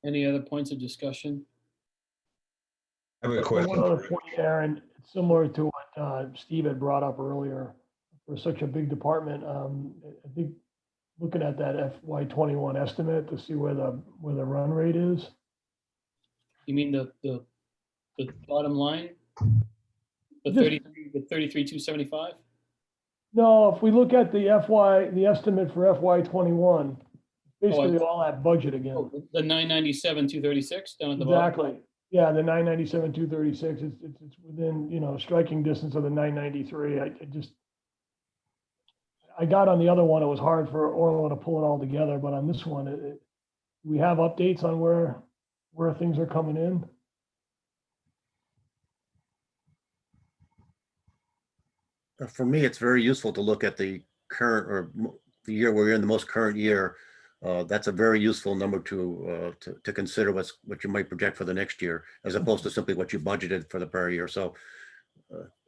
Any other points of discussion? I have a One question. other point, Aaron, it's similar to what Steve had brought up earlier. For such a big department, I think looking at that FY21 estimate to see where the run rate is. You mean the bottom line? The Just- 33,275? No, if we look at the estimate for FY21, basically all that budget again. Oh, the 997,236 down at the bottom? Exactly. Yeah, the 997, 236, it's within, you know, striking distance of the 993. I got on the other one, it was hard for Orla to pull it all together, but on this one, we have updates on where things are coming in. For me, it's very useful to look at the current or the year we're in, the most current year. That's a very useful number to consider what you might project for the next year, as opposed to simply what you budgeted for the prior year. So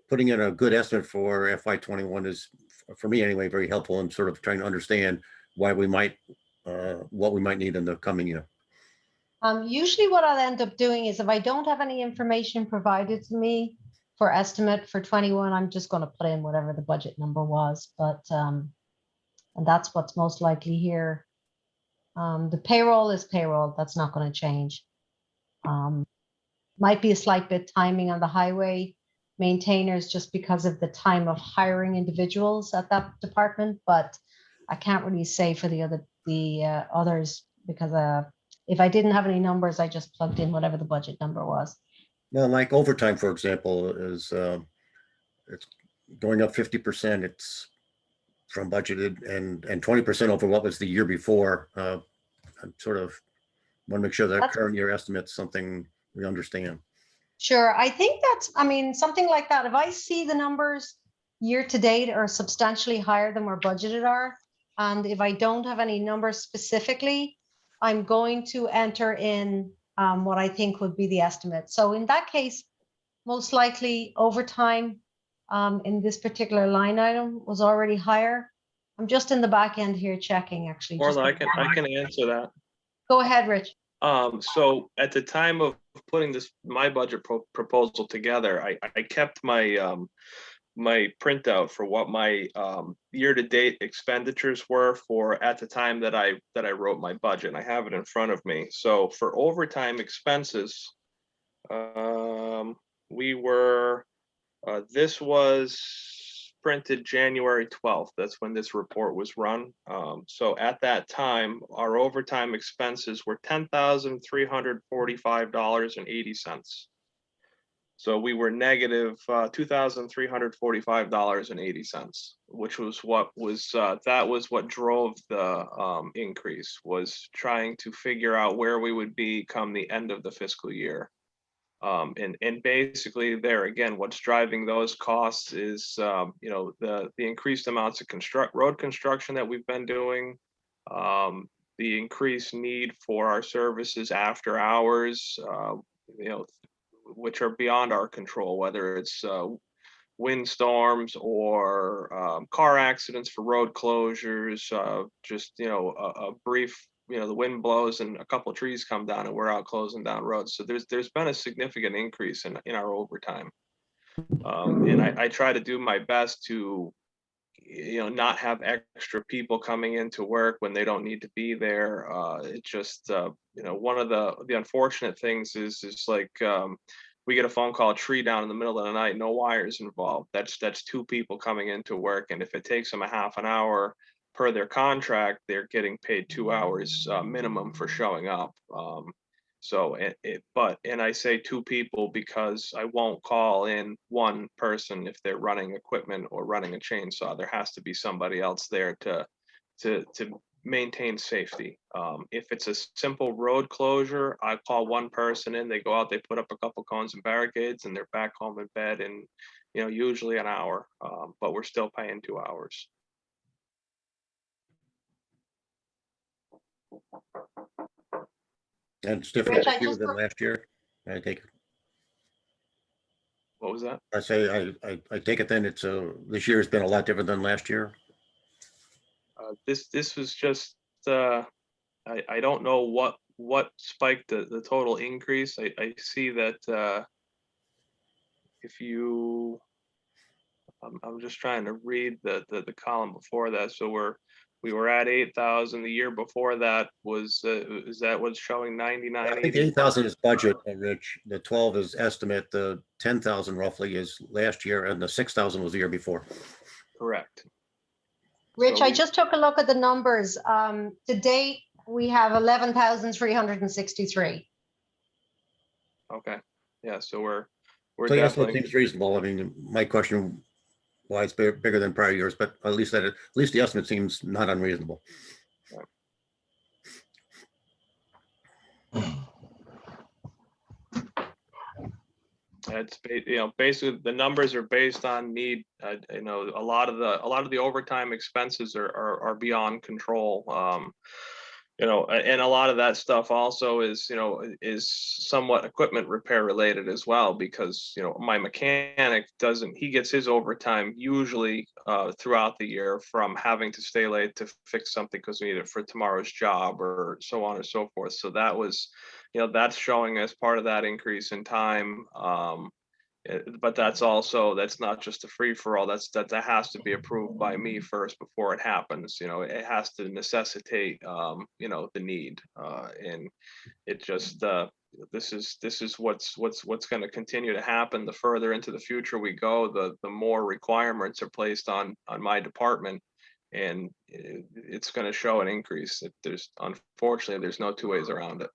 putting in a good estimate for FY21 is, for me anyway, very helpful in sort of trying to understand why we might, what we might need in the coming year. Usually what I'll end up doing is if I don't have any information provided to me for estimate for 21, I'm just going to put in whatever the budget number was, but, and that's what's most likely here. The payroll is payroll. That's not going to change. Might be a slight bit timing on the highway maintainers just because of the time of hiring individuals at that department, but I can't really say for the others because if I didn't have any numbers, I just plugged in whatever the budget number was. Well, like overtime, for example, is it's going up 50%. It's from budgeted and 20% over what was the year before. I'm sort of want to make sure that current year estimate's something we understand. Sure, I think that's, I mean, something like that. If I see the numbers year to date are substantially higher than where budgeted are, and if I don't have any numbers specifically, I'm going to enter in what I think would be the estimate. So in that case, most likely overtime in this particular line item was already higher. I'm just in the back end here checking actually. Or I can answer that. Go ahead, Rich. So at the time of putting my budget proposal together, I kept my my printout for what my year-to-date expenditures were for at the time that I wrote my budget. And I have it in front of me. So for overtime expenses, we were this was printed January 12th. That's when this report was run. So at that time, our overtime expenses were $10,345.80. So we were negative $2,345.80, which was that was what drove the increase, was trying to figure out where we would be come the end of the fiscal year. And basically there again, what's driving those costs is you know, the increased amounts of road construction that we've been doing, the increased need for our services after hours, you know, which are beyond our control, whether it's windstorms or car accidents for road closures, just, a brief, the wind blows and a couple of trees come down and we're out closing down roads. So there's been a significant increase in our overtime. And I try to do my best to, not have extra people coming into work when they don't need to be there. It just, one of the unfortunate things is like, we get a phone call, tree down in the middle of the night, no wires involved. That's two people coming into work. And if it takes them a half an hour per their contract, they're getting paid 2 hours minimum for showing up. So and I say two people because I won't call in one person if they're running equipment or running a chainsaw. There has to be somebody else there to maintain safety. If it's a simple road closure, I call one person in, they go out, they put up a couple cones and barricades and they're back home in bed in, usually an hour, but we're still paying 2 hours. And it's different Rich, I this year just than last year. I take, What was that? I say, I take it then it's this year has been a lot different than last year. This was just, I don't know what spiked the total increase. I see that if you, I'm just trying to read the column before that. So we were at 8,000. The year before that was, is that what's showing 99? I think the 8,000 is budget, Rich. The 12 is estimate. The 10,000 roughly is last year, and the 6,000 was the year before. Correct. Rich, So I just took a look at the numbers. To date, we have 11,363. Okay. Yeah. So we're So yes, that definitely. seems reasonable. I mean, my question, why it's bigger than prior years, but at least the estimate seems not unreasonable. It's basically the numbers are based on need. A lot of the overtime expenses are beyond control. And a lot of that stuff also is somewhat equipment repair related as well, because my mechanic he gets his overtime usually throughout the year from having to stay late to fix something because we need it for tomorrow's job or so on and so forth. So that was, that's showing as part of that increase in time. But that's not just a free for all. That has to be approved by me first before it happens. It has to necessitate the need, and it just this is what's going to continue to happen. The further into the future we go, the more requirements are placed on my department, and it's going to show an increase. Unfortunately there's no two ways around it.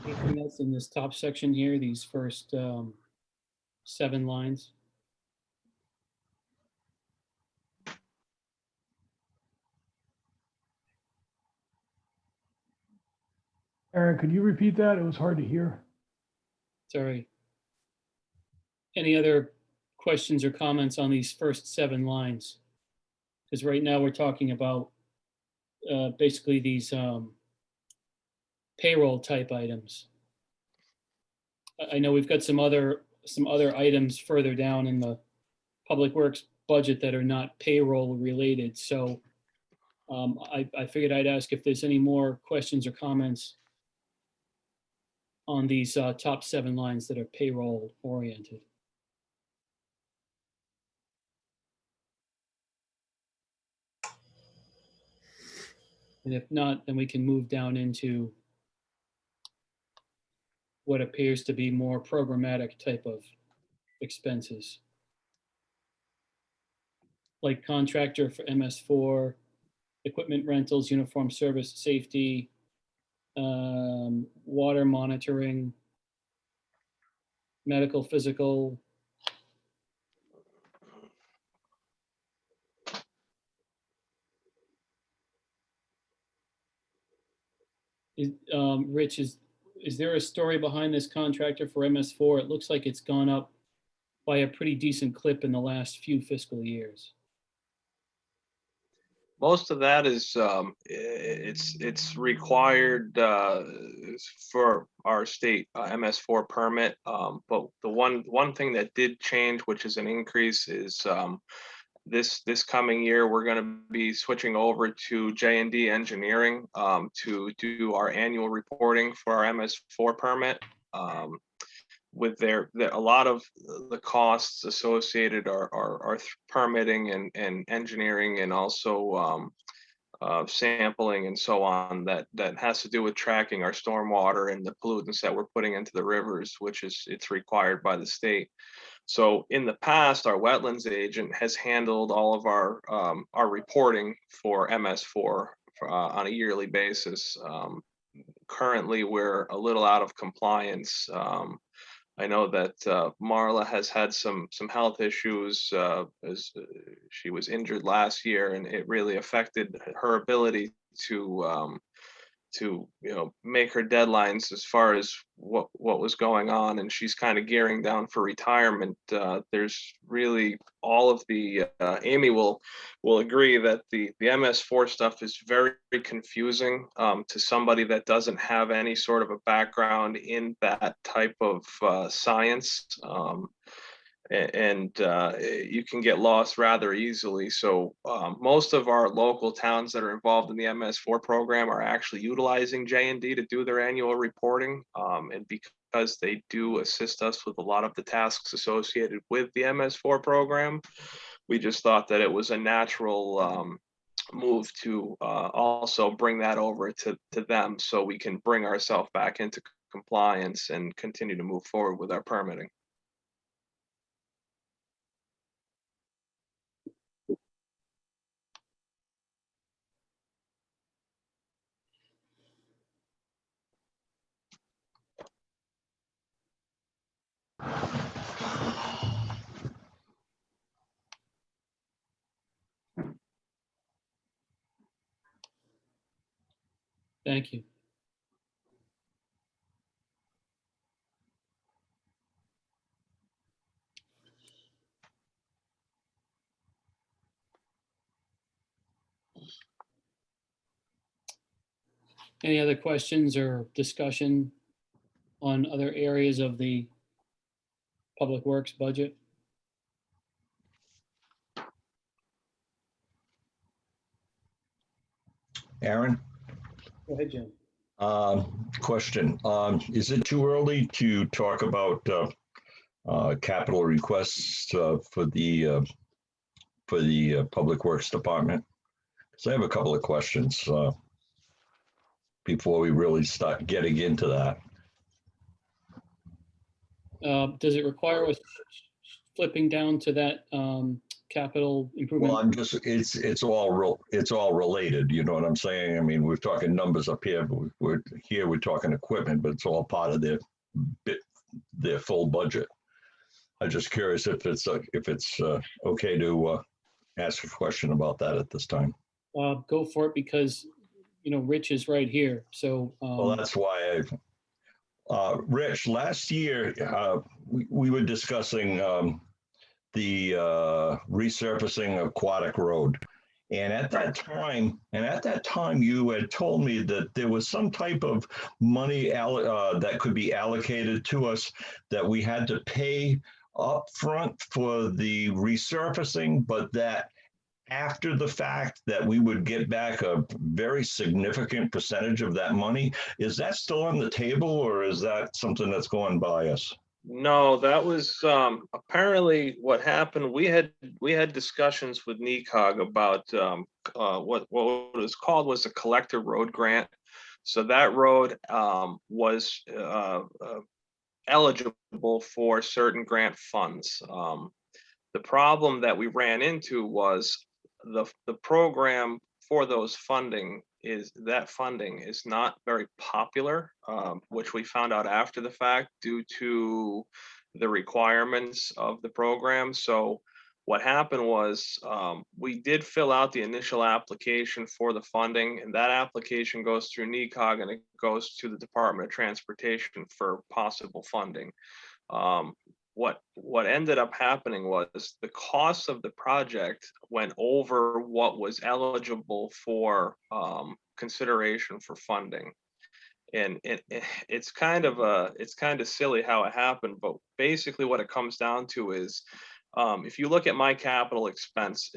Anything else in this top section here, these first 7 lines? Aaron, could you repeat that? It was hard to hear. Sorry. Any other questions or comments on these first 7 lines? Because right now we're talking about basically these payroll type items. I know we've got some other items further down in the Public Works budget that are not payroll related. So I figured I'd ask if there's any more questions or comments on these top 7 lines that are payroll oriented. And if not, then we can move down into what appears to be more programmatic type of expenses. Like contractor for MS4, equipment rentals, uniform service, safety, water monitoring, medical, physical. Rich, is there a story behind this contractor for MS4? It looks like it's gone up by a pretty decent clip in the last few fiscal years. Most of that is, it's required for our state MS4 permit. But the one thing that did change, which is an increase, is this coming year, we're going to be switching over to J&D Engineering to do our annual reporting for our MS4 permit. With a lot of the costs associated are permitting and engineering, and also sampling and so on, that has to do with tracking our stormwater and the pollutants that we're putting into the rivers, which it's required by the state. So in the past, our wetlands agent has handled all of our reporting for MS4 on a yearly basis. Currently, we're a little out of compliance. I know that Marla has had some health issues as she was injured last year, and it really affected her ability to make her deadlines as far as what was going on, and she's kind of gearing down for retirement. There's really all of the Amy will agree that the MS4 stuff is very confusing to somebody that doesn't have any sort of a background in that type of science. And you can get lost rather easily. So most of our local towns that are involved in the MS4 program are actually utilizing J&D to do their annual reporting. And because they do assist us with a lot of the tasks associated with the MS4 program, we just thought that it was a natural move to also bring that over to them, so we can bring ourselves back into compliance and continue to move forward with our permitting. Thank you. Any other questions or discussion on other areas of the Public Works budget? Aaron? Go ahead, Jim. Question. Is it too early to talk about capital requests for the Public Works Department? So I have a couple of questions before we really start getting into that. Does it require us flipping down to that capital improvement? Well, it's all related. You know what I'm saying? I mean, we're talking numbers up here, but we're talking equipment, but it's all part of their full budget. I'm just curious if it's okay to ask a question about that at this time. Go for it, because Rich is right here. So well, that's why Rich, last year we were discussing the resurfacing of Aquatic Road. And at that time, you had told me that there was some type of money that could be allocated to us, that we had to pay up front for the resurfacing, but that after the fact that we would get back a very significant percentage of that money. Is that still on the table, or is that something that's going by us? No, that was apparently what happened. We had discussions with NECOG about what was called was a collector road grant. So that road was eligible for certain grant funds. The problem that we ran into was the program for those funding is not very popular, which we found out after the fact due to the requirements of the program. So What happened was we did fill out the initial application for the funding, and that application goes through NECOG and it goes to the Department of Transportation for possible funding. What ended up happening was the cost of the project went over what was eligible for consideration for funding. And it's kind of silly how it happened, but basically what it comes down to is if you look at my capital expense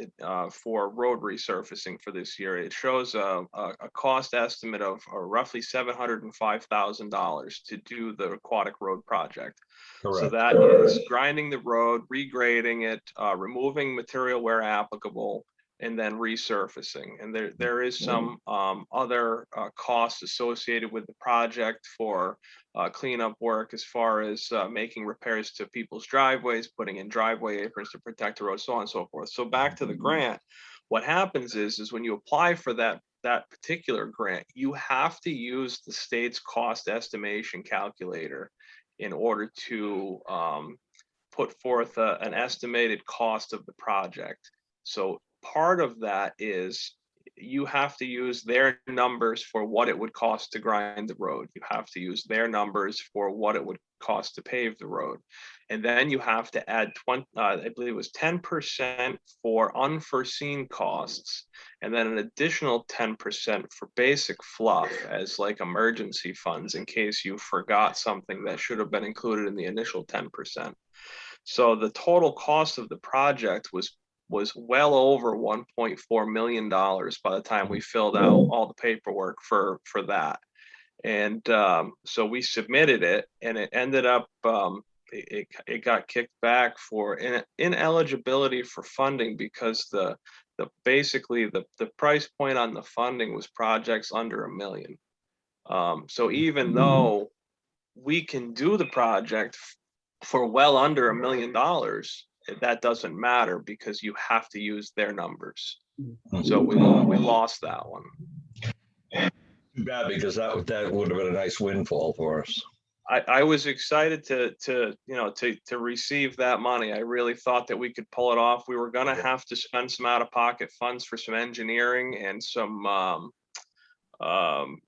for road resurfacing for this year, it shows a cost estimate of roughly $705,000 to do the aquatic road project. Correct. So that is grinding the road, regrading it, removing material where applicable, and then resurfacing. And there is some other costs associated with the project for cleanup work, as far as making repairs to people's driveways, putting in driveway aprons to protect the road, so on and so forth. So back to the grant, what happens is when you apply for that particular grant, you have to use the state's cost estimation calculator in order to put forth an estimated cost of the project. So part of that is you have to use their numbers for what it would cost to grind the road. You have to use their numbers for what it would cost to pave the road. And then you have to add 20, I believe it was 10% for unforeseen costs, and then an additional 10% for basic fluff as like emergency funds in case you forgot something that should have been included in the initial 10%. So the total cost of the project was well over $1.4 million by the time we filled out all the paperwork for that. And so we submitted it, and it ended up, it got kicked back for ineligibility for funding because basically the price point on the funding was projects under $1 million. So even though we can do the project for well under $1 million, that doesn't matter because you have to use their numbers. So we lost that one. Too bad, because that would have been a nice windfall for us. I was excited to receive that money. I really thought that we could pull it off. We were gonna have to spend some out-of-pocket funds for some engineering and some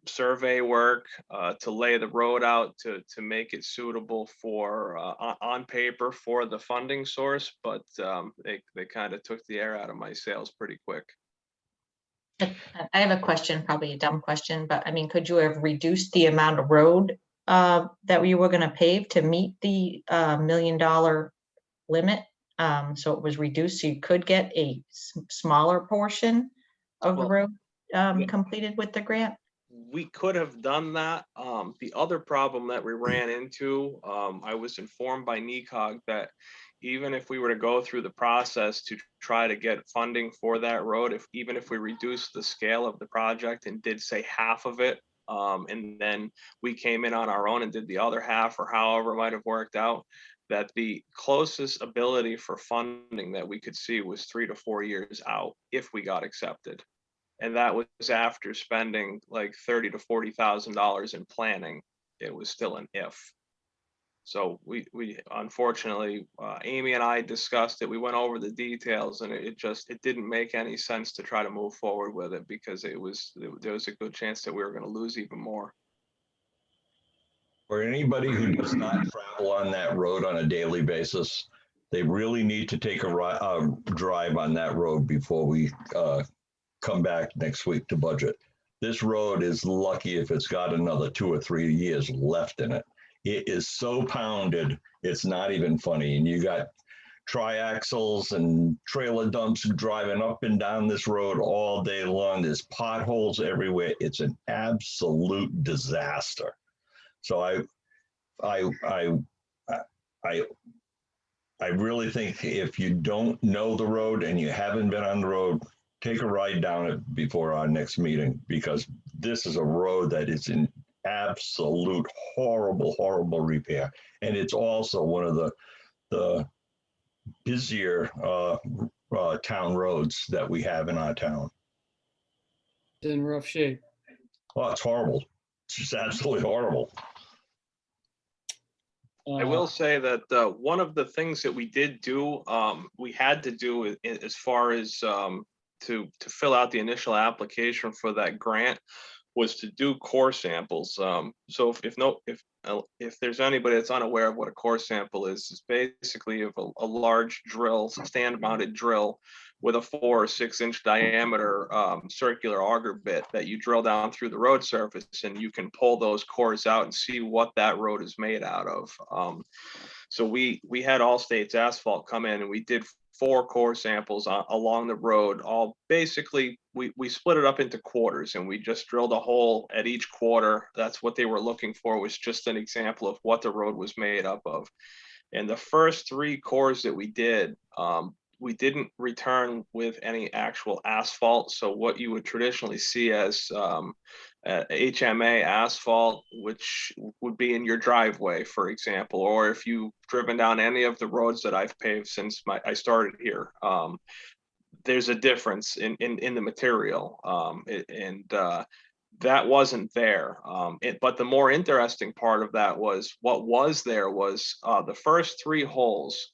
survey work to lay the road out to make it suitable for on paper for the funding source, but they kind of took the air out of my sails pretty quick. I have a question, probably a dumb question, but I mean, could you have reduced the amount of road that we were going to pave to meet the $1 million limit? So it was reduced, so you could get a smaller portion of the road completed with the grant? We could have done that. The other problem that we ran into, I was informed by NECOG that even if we were to go through the process to try to get funding for that road, even if we reduced the scale of the project and did say half of it, and then we came in on our own and did the other half, or however it might have worked out, that the closest ability for funding that we could see was 3 to 4 years out if we got accepted. And that was after spending like $30,000 to $40,000 in planning. It was still an if. So we unfortunately, Amy and I discussed it. We went over the details, and it didn't make any sense to try to move forward with it because there was a good chance that we were going to lose even more. For anybody who does not travel on that road on a daily basis, they really need to take a drive on that road before we come back next week to budget. This road is lucky if it's got another 2 or 3 years left in it. It is so pounded, it's not even funny. And you got triaxles and trailer dumps driving up and down this road all day long. There's potholes everywhere. It's an absolute disaster. So I really think if you don't know the road and you haven't been on the road, take a ride down it before our next meeting, because this is a road that is in absolute horrible repair. And it's also one of the busier town roads that we have in our town. It's in rough shape. Oh, it's horrible. It's just absolutely horrible. I will say that one of the things that we did do, we had to do as far as to fill out the initial application for that grant was to do core samples. So if there's anybody that's unaware of what a core sample is, it's basically of a large drill, stand-mounted drill with a 4 or 6 inch diameter circular auger bit that you drill down through the road surface, and you can pull those cores out and see what that road is made out of. So we had All States Asphalt come in and we did 4 core samples along the road. All basically, we split it up into quarters and we just drilled a hole at each quarter. That's what they were looking for, was just an example of what the road was made up of. And the first 3 cores that we did, we didn't return with any actual asphalt. So what you would traditionally see as HMA asphalt, which would be in your driveway, for example, or if you've driven down any of the roads that I've paved since I started here, there's a difference in the material, that wasn't there. But the more interesting part of that was what was there was the first 3 holes.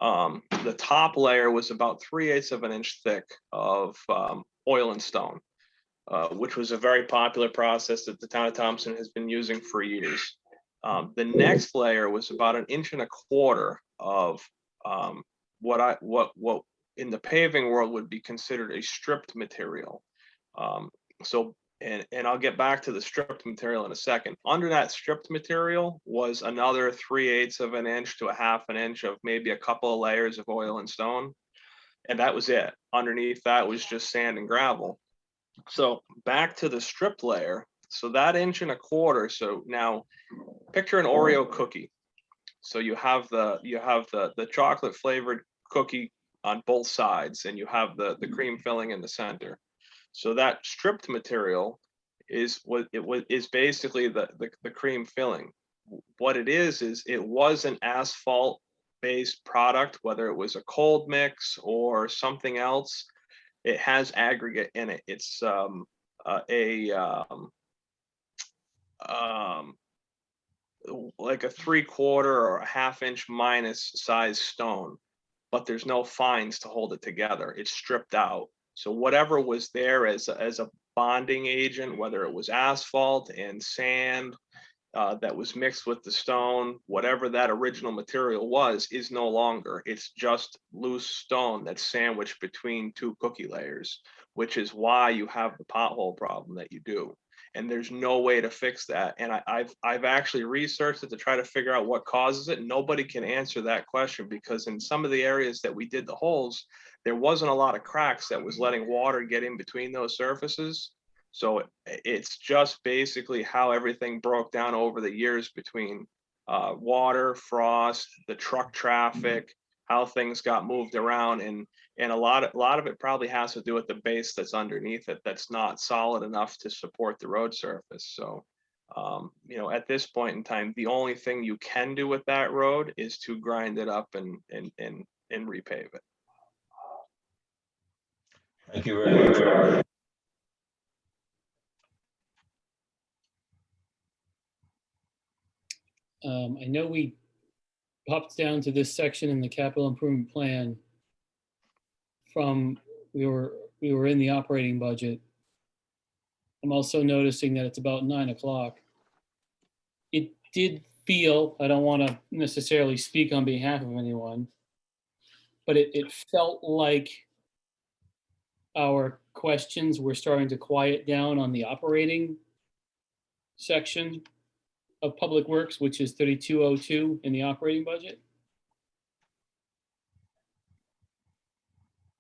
The top layer was about 3/8 of an inch thick of oil and stone, which was a very popular process that the town of Thompson has been using for years. The next layer was about 1.25 inches of what in the paving world would be considered a stripped material. And I'll get back to the stripped material in a second. Under that stripped material was another 3/8 of an inch to 1/2 inch of maybe a couple of layers of oil and stone. And that was it. Underneath that was just sand and gravel. So back to the stripped layer. So that 1.25 inches. So now picture an Oreo cookie. So you have the chocolate flavored cookie on both sides, and you have the cream filling in the center. So that stripped material is basically the cream filling. What it is it was an asphalt based product, whether it was a cold mix or something else. It has aggregate in it. It's like a 3/4 or a 1/2 inch minus size stone, but there's no fines to hold it together. It's stripped out. So whatever was there as a bonding agent, whether it was asphalt and sand that was mixed with the stone, whatever that original material was, is no longer. It's just loose stone that's sandwiched between 2 cookie layers, which is why you have the pothole problem that you do. And there's no way to fix that. And I've actually researched it to try to figure out what causes it. Nobody can answer that question, because in some of the areas that we did the holes, there wasn't a lot of cracks that was letting water get in between those surfaces. So it's just basically how everything broke down over the years between water, frost, the truck traffic, how things got moved around, and a lot of it probably has to do with the base that's underneath it that's not solid enough to support the road surface. So at this point in time, the only thing you can do with that road is to grind it up and repave it. Thank you very much. I know we popped down to this section in the capital improvement plan from we were in the operating budget. I'm also noticing that it's about 9 o'clock. It did feel, I don't want to necessarily speak on behalf of anyone, but it felt like our questions were starting to quiet down on the operating section of Public Works, which is 3202 in the operating budget.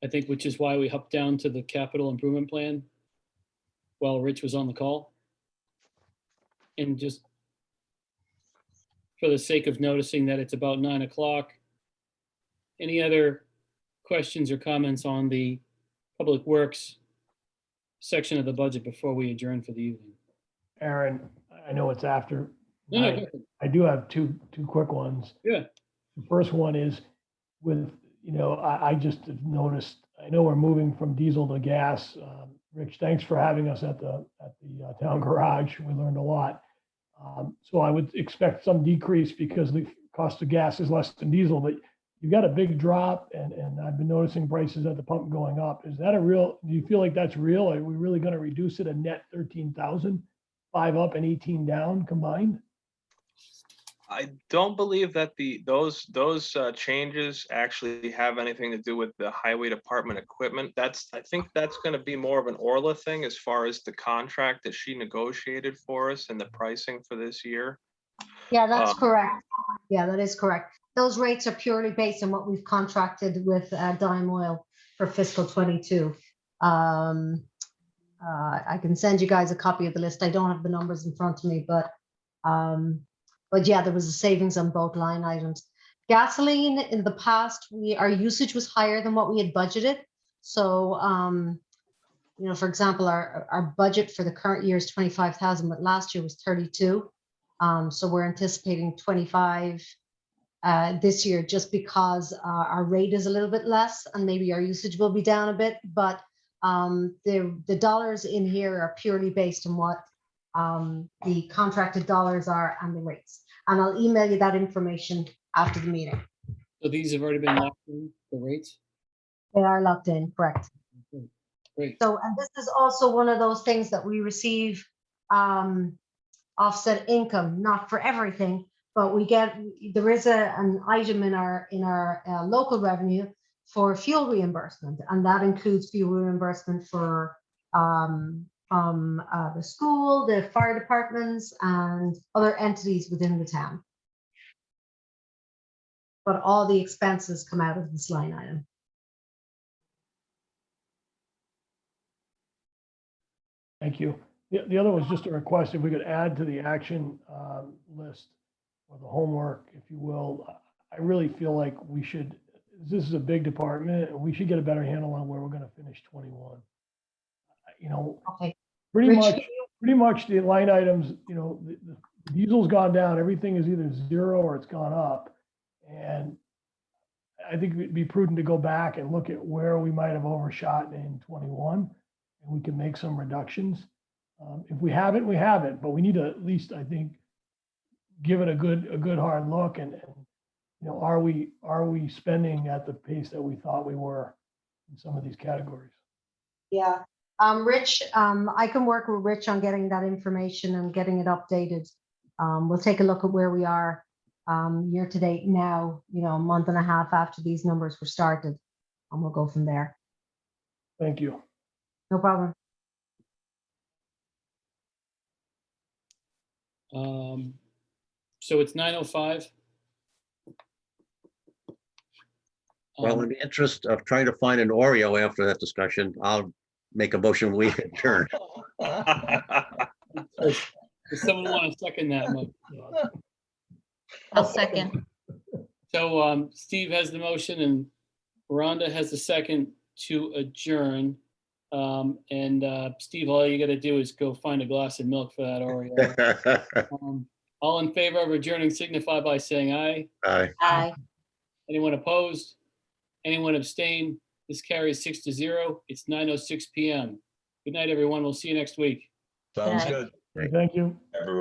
I think, which is why we hopped down to the capital improvement plan while Rich was on the call. And just for the sake of noticing that it's about 9 o'clock, any other questions or comments on the Public Works section of the budget before we adjourn for the evening? Aaron, I know it's after. No, no, nine. go ahead. I do have two quick ones. Yeah. The first one is with, I just have noticed, I know we're moving from diesel to gas. Rich, thanks for having us at the town garage. We learned a lot. So I would expect some decrease because cost of gas is less than diesel, but you got a big drop and I've been noticing prices at the pump going up. Is that do you feel like that's real? Are we really going to reduce it a net 13,000, 5 up and 18 down combined? I don't believe that those changes actually have anything to do with the highway department equipment. I think that's going to be more of an Orla thing as far as the contract that she negotiated for us and the pricing for this year. Yeah, that's Um, correct. Yeah, that is correct. Those rates are purely based on what we've contracted with Dime Oil for fiscal 22. I can send you guys a copy of the list. I don't have the numbers in front of me, but yeah, there was a savings on both line items. Gasoline in the past, our usage was higher than what we had budgeted. So, you know, for example, our budget for the current year is 25,000, but last year was 32. So we're anticipating 25 this year just because our rate is a little bit less and maybe our usage will be down a bit, but the dollars in here are purely based on what the contracted dollars are and the rates. And I'll email you that information after the meeting. So these have already been locked in, the rates? They are locked in, correct. Okay, great. So, and this is also one of those things that we receive offset income, not for everything, but there is an item in our local revenue for fuel reimbursement, and that includes fuel reimbursement for from the school, the fire departments, and other entities within the town. But all the expenses come out of this line item. Thank you. The other was just a request, if we could add to the action list or the homework, if you will. I really feel like this is a big department, and we should get a better handle on where we're going to finish 21. You know, Okay. pretty Rich, much the line items, you know, the diesel's gone down, everything is either zero or it's gone up. And I think it'd be prudent to go back and look at where we might have overshot in 21, and we can make some reductions. If we haven't, we haven't, but we need to at least, I think, give it a good hard look and you know, are we spending at the pace that we thought we were in some of these categories? Yeah. Rich, I can work with Rich on getting that information and getting it updated. We'll take a look at where we are year to date now, you know, a month and a half after these numbers were started, and we'll go from there. Thank you. No problem. So it's 9:05. Well, in the interest of trying to find an Oreo after that discussion, I'll make a motion, we adjourn. Does someone want to second that? I'll second. So Steve has the motion and Rhonda has the second to adjourn. Steve, all you got to do is go find a glass of milk for that Oreo. All in favor of adjourning signify by saying aye. Aye. Aye. Anyone opposed? Anyone abstain? This carries 6-0. It's 9:06 p.m. Good night, everyone. We'll see you next week. Sounds Good good. Thank you. Everyone.